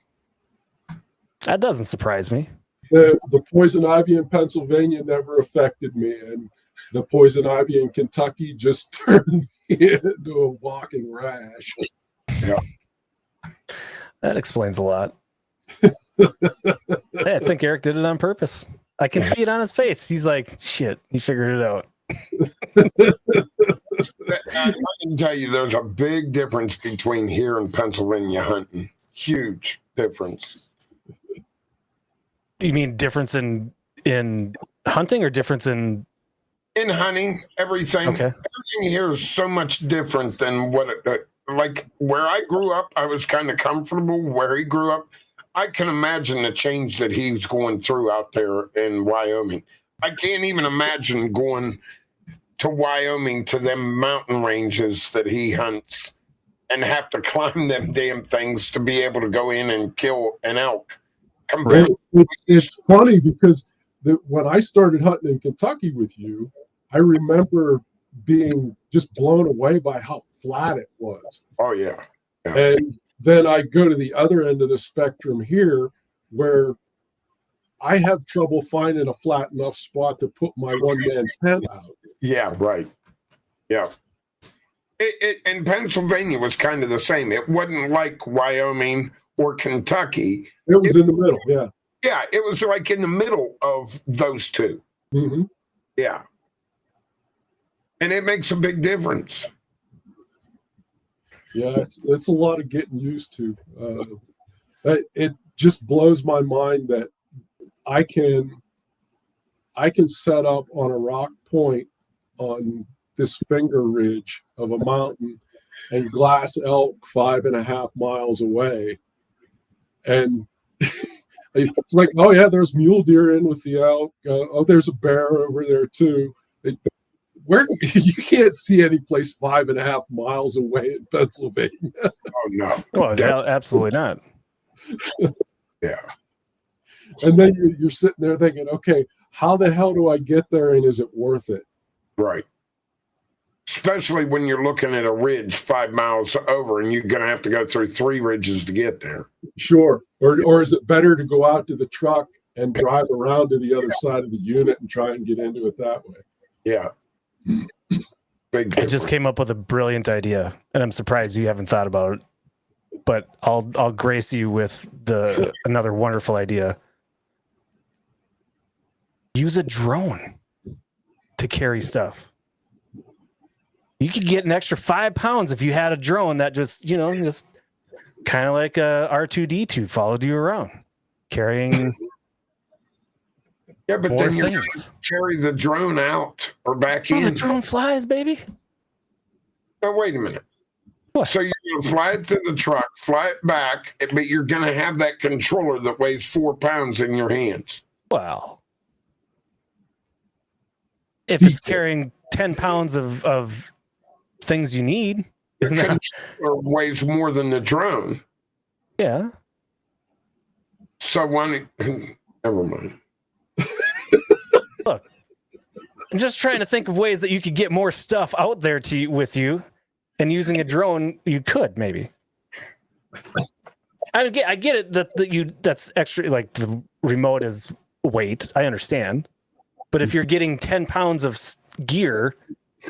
That doesn't surprise me. The poison ivy in Pennsylvania never affected me, and the poison ivy in Kentucky just turned me into a walking rash. Yeah. That explains a lot. I think Eric did it on purpose. I can see it on his face. He's like, shit, he figured it out. I can tell you there's a big difference between here and Pennsylvania hunting. Huge difference. You mean difference in hunting or difference in hunting? Everything. Okay. Everything here is so much different than what it like where I grew up. I was kind of comfortable where he grew up. I can imagine the change that he's going through out there in Wyoming. I can't even imagine going to Wyoming to them mountain ranges that he hunts and have to climb them damn things to be able to go in and kill an elk. It's funny because when I started hunting in Kentucky with you, I remember being just blown away by how flat it was. Oh, yeah. And then I go to the other end of the spectrum here where I have trouble finding a flat enough spot to put my one-man tent out. Yeah, right. Yeah. And Pennsylvania was kind of the same. It wasn't like Wyoming or Kentucky. It was in the middle, yeah. Yeah, it was like in the middle of those two. Mm-hmm. Yeah. And it makes a big difference. Yeah, it's a lot of getting used to. It just blows my mind that I can set up on a rock point on this finger ridge of a mountain and glass elk 5.5 miles away. And it's like, oh yeah, there's mule deer in with the elk. Oh, there's a bear over there too. Where you can't see any place 5.5 miles away in Pennsylvania. Oh no. well, absolutely not. Yeah. And then you're sitting there thinking, okay, how the hell do I get there and is it worth it? Right. Especially when you're looking at a ridge 5 miles over and you're going to have to go through 3 ridges to get there. Sure. Or is it better to go out to the truck and drive around to the other side of the unit and try and get into it that way? Yeah. Big I just came up with a brilliant idea, and I'm surprised you haven't thought about it. But I'll grace you with another wonderful idea. Use a drone to carry stuff. You could get an extra 5 pounds if you had a drone that just kind of like a R2D2 followed you around, carrying Yeah, but more then you're going things. to carry the drone out or back Oh, in. the drone flies, baby. Oh, wait a minute. What? So you're going to fly it to the truck, fly it back, but you're going to have that controller that weighs 4 pounds in your hands. Well, if it's carrying 10 pounds of things you need, Isn't that? Or weighs more than the drone. Yeah. So never mind. Look, I'm just trying to think of ways that you could get more stuff out there with you, and using a drone, you could maybe. I get it that's extra, like the remote is weight. I understand, but if you're getting 10 pounds of gear,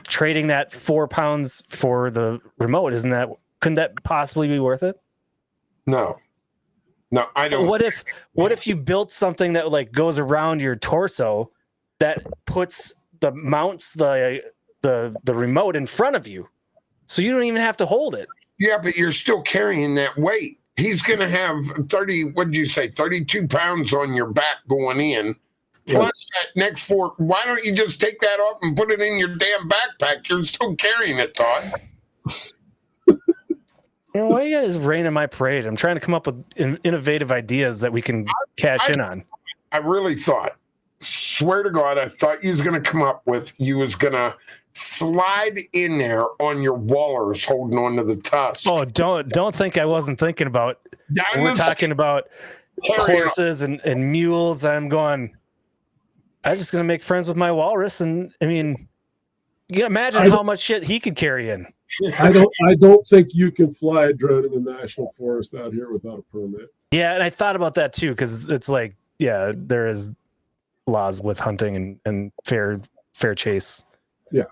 trading that 4 pounds for the remote, couldn't that possibly be worth it? No, I don't. What if you built something that like goes around your torso that mounts the remote in front of you, so you don't even have to hold it? Yeah, but you're still carrying that weight. He's going to have 32 pounds on your back going in. Plus that next 4. Why don't you just take that off and put it in your damn backpack? You're still carrying it, Todd. Why you guys rain in my parade? I'm trying to come up with innovative ideas that we can cash in on. I really thought, swear to God, I thought you was going to come up with, you was going to slide in there on your wallers holding onto the tusk. Oh, don't think I wasn't thinking about. We're talking about horses and mules. I'm just going to make friends with my walrus. And I mean, you can imagine how much shit he could carry in. I don't think you can fly a drone in the national forest out here without a permit. Yeah, and I thought about that too, because it's like, yeah, there is laws with hunting and fair chase. Yeah.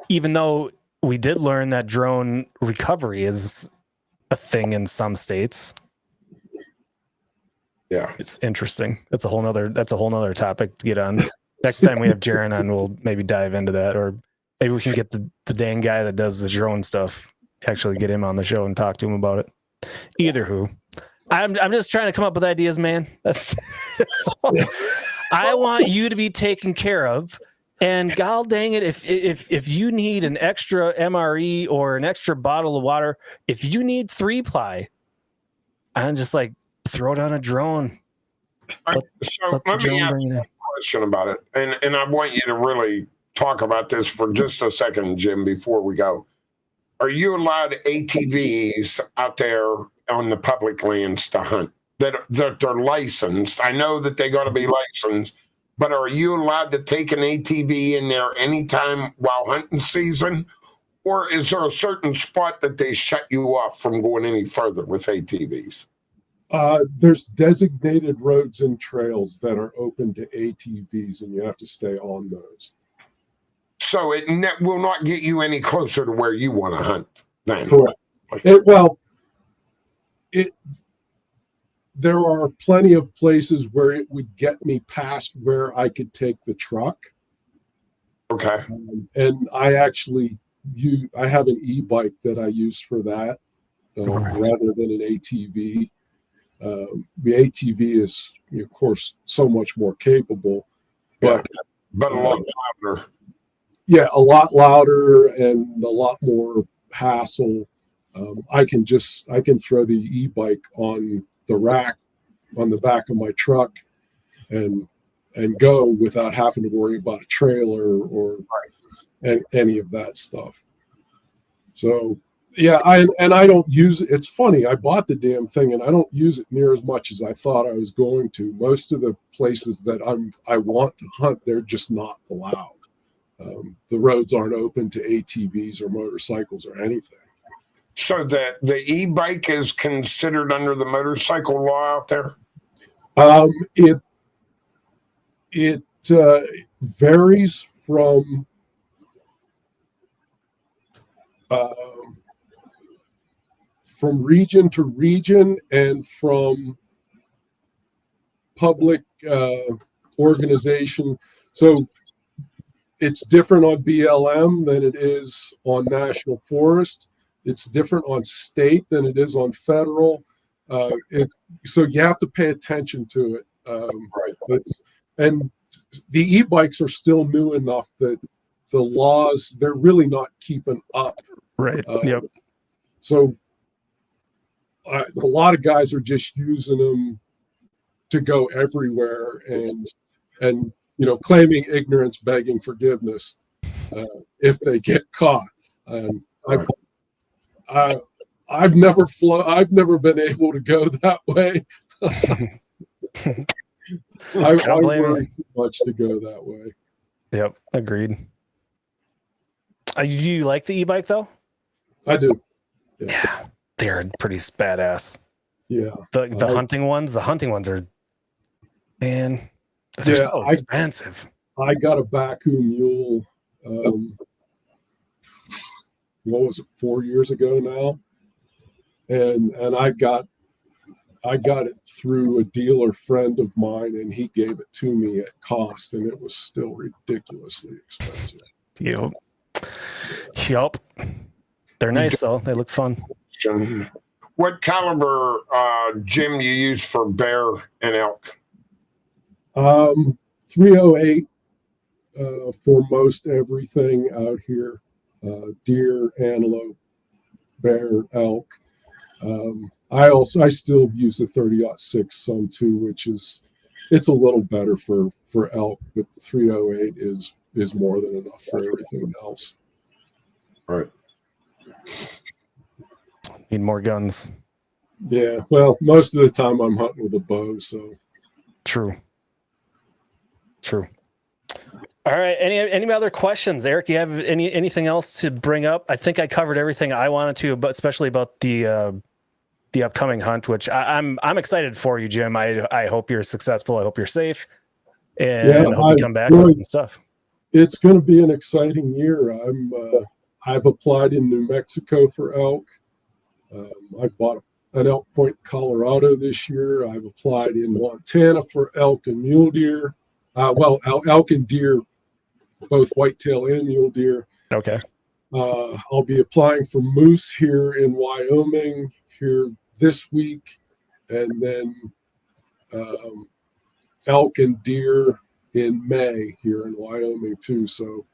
Even though we did learn that drone recovery is a thing in some states. Yeah. It's interesting. That's a whole nother topic to get on. Next time we have Jaron on, we'll maybe dive into that, or maybe we can get the dang guy that does the drone stuff, actually get him on the show and talk to him about it. Either who. I'm just trying to come up with ideas, man. That's all. I want you to be taken care of. And god dang it, if you need an extra MRE or an extra bottle of water, if you need 3-ply, I'm just like, throw it on a drone. Let me ask you a question about it. And I want you to really talk about this for just a second, Jim, before we go. Are you allowed ATVs out there on the public lands to hunt that they're licensed? I know that they got to be licensed, but are you allowed to take an ATV in there anytime while hunting season? Or is there a certain spot that they shut you off from going any further with ATVs? There's designated roads and trails that are open to ATVs, and you have to stay on those. So it will not get you any closer to where you want to hunt then. Correct. There are plenty of places where it would get me past where I could take the truck. Okay. And I actually I have an e-bike that I use for that rather than an ATV. The ATV is, of course, so much more capable, but a lot louder. Yeah, a lot louder and a lot more hassle. I can throw the e-bike on the rack on the back of my truck and go without having to worry about a trailer or any of that stuff. So yeah, I don't use it. It's funny, I bought the damn thing and I don't use it near as much as I thought I was going to. Most of the places that I want to hunt, they're just not allowed. The roads aren't open to ATVs or motorcycles or anything. So the e-bike is considered under the motorcycle law out there? It varies from region to region and from public organization. So it's different on BLM than it is on National Forest. It's different on state than it is on federal. So you have to pay attention to it. And the e-bikes are still new enough that the laws, they're really not keeping up. Right. Yep. So a lot of guys are just using them to go everywhere and claiming ignorance, begging forgiveness if they get caught. I've never I've never been able to go that way. I worry too much to go that way. Yep, agreed. Do you like the e-bike though? I do. Yeah, they're pretty badass. Yeah. The hunting ones are, man, they're so expensive. I got a Baku mule. What was it, 4 years ago now? And I got it through a dealer friend of mine, and he gave it to me at cost, and it was still ridiculously expensive. Yep. They're nice though. They look fun. What caliber, Jim, you use for bear and elk? 308 for most everything out here. Deer, antelope, bear, elk. I still use the 30-06 some too, which it's a little better for elk, but the 308 is more than enough for everything else. Right. Need more guns. Yeah. Well, most of the time I'm hunting with a bow, so. True. All right. Any other questions, Eric? You have anything else to bring up? I think I covered everything I wanted to, but especially about the upcoming hunt, which I'm excited for you, Jim. I hope you're successful. I hope you're safe, and I hope you come back and stuff. It's going to be an exciting year. I've applied in New Mexico for elk. I bought an elk point in Colorado this year. I've applied in Montana for elk and mule deer. Elk and deer, both whitetail and mule deer. Okay. I'll be applying for moose here in Wyoming here this week, and then elk and deer in May here in Wyoming too. So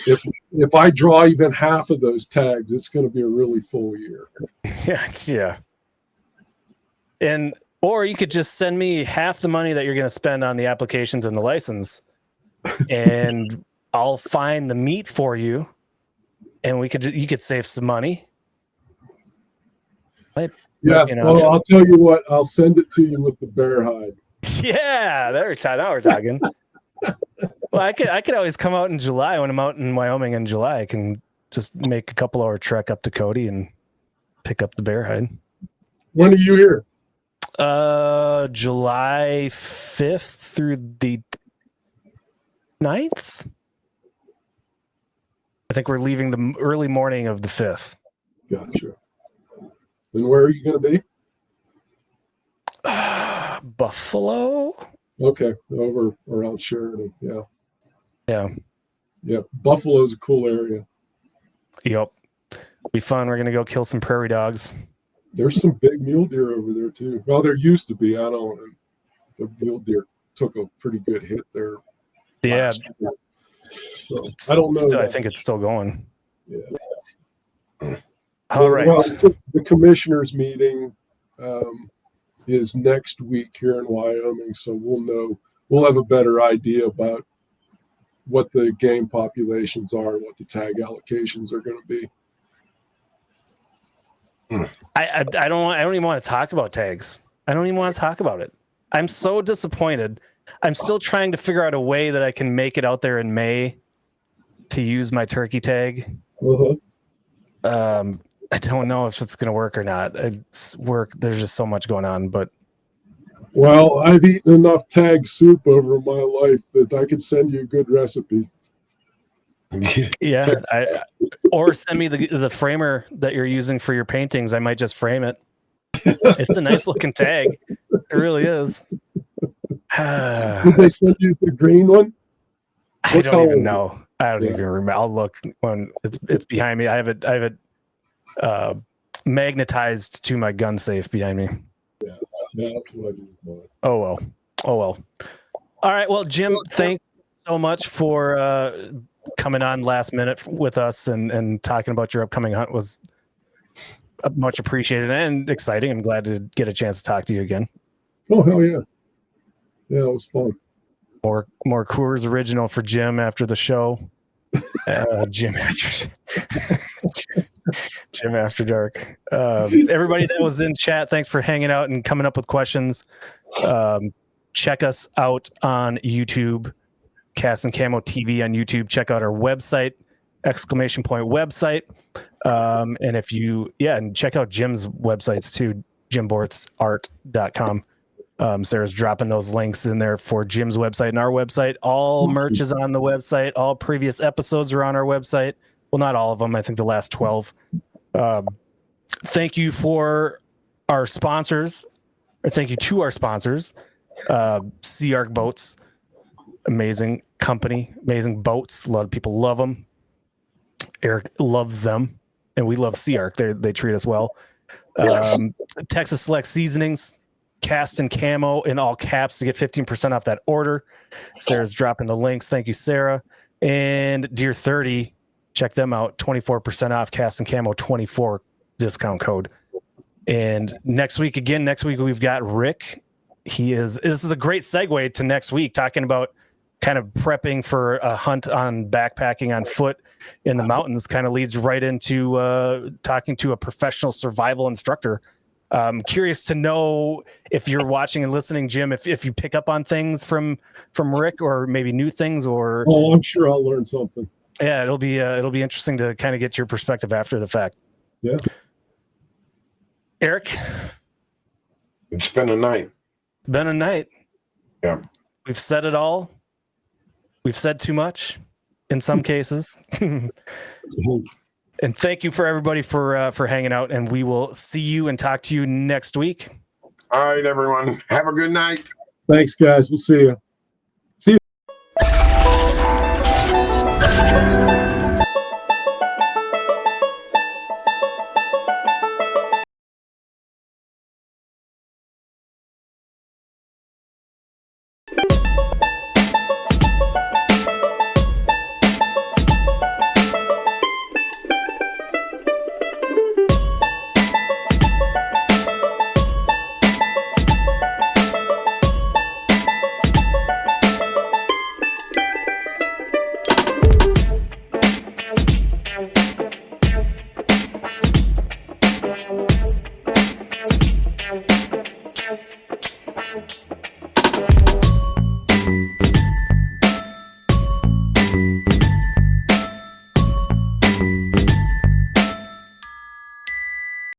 if I draw even half of those tags, it's going to be a really full year. Yeah. Or you could just send me half the money that you're going to spend on the applications and the license, and I'll find the meat for you, and you could save some money. Yeah. Well, I'll tell you what. I'll send it to you with the bear hide. Yeah, now we're talking. Well, I could always come out in July when I'm out in Wyoming in July. I can just make a couple hour trek up to Cody and pick up the bear hide. When are you here? July 5th through the 9th. I think we're leaving the early morning of the 5th. Gotcha. And where are you going to be? Buffalo. Okay, over around Sheridan. Yeah. Buffalo's a cool area. Yep. Be fun. We're gonna go kill some prairie dogs. There's some big mule deer over there too. Well, there used to be. The mule deer took a pretty good hit there. Yeah. So, I don't know. I think it's still going. Yeah. All right. Well, the commissioners meeting is next week here in Wyoming, so we'll have a better idea about what the game populations are and what the tag allocations are going to be. I don't even want to talk about tags. I don't even want to talk about it. I'm so disappointed. I'm still trying to figure out a way that I can make it out there in May to use my turkey tag. Uh-huh. I don't know if it's going to work or not. There's just so much going on, but. Well, I've eaten enough tag soup over my life that I could send you a good recipe. Yeah. Or send me the framer that you're using for your paintings. I might just frame it. It's a nice looking tag. It really is. Did they send you the green one? I don't even know. I don't even remember. I'll look when it's behind me. I have it magnetized to my gun safe behind me. Yeah, that's what I do. Oh well. All right. Well, Jim, thanks so much for coming on last minute with us and talking about your upcoming hunt. Was much appreciated and exciting. I'm glad to get a chance to talk to you again. Oh, hell yeah. Yeah, it was fun. More Coors Original for Jim after the show. Jim After Dark. Everybody that was in chat, thanks for hanging out and coming up with questions. Check us out on YouTube, Cast and Camo TV on YouTube. Check out our website, ! website. And if you, and check out Jim's websites too, jimbortzart.com. Sarah's dropping those links in there for Jim's website and our website. All merch is on the website. All previous episodes are on our website. Well, not all of them. I think the last 12. Thank you for our sponsors, or thank you to our sponsors. Sea Arc Boats, amazing company, amazing boats. A lot of people love them. Eric loves them, and we love Sea Arc. They treat us well. Yes. Texas Select Seasonings, Cast and Camo in all caps to get 15% off that order. Sarah's dropping the links. Thank you, Sarah. And Deer 30, check them out. 24% off Cast and Camo 24 discount code. And next week we've got Rick. This is a great segue to next week, talking about kind of prepping for a hunt on backpacking on foot in the mountains. Kind of leads right into talking to a professional survival instructor. I'm curious to know if you're watching and listening, Jim, if you pick up on things from Rick, or maybe new things, or I'm sure I'll learn something. Yeah, it'll be interesting to kind of get your perspective after the fact. Yeah. Eric, It's been a night. been a night. Yeah. We've said it all. We've said too much in some cases. And thank you for everybody for hanging out, and we will see you and talk to you next week. All right, everyone. Have a good night. Thanks, guys. We'll see you.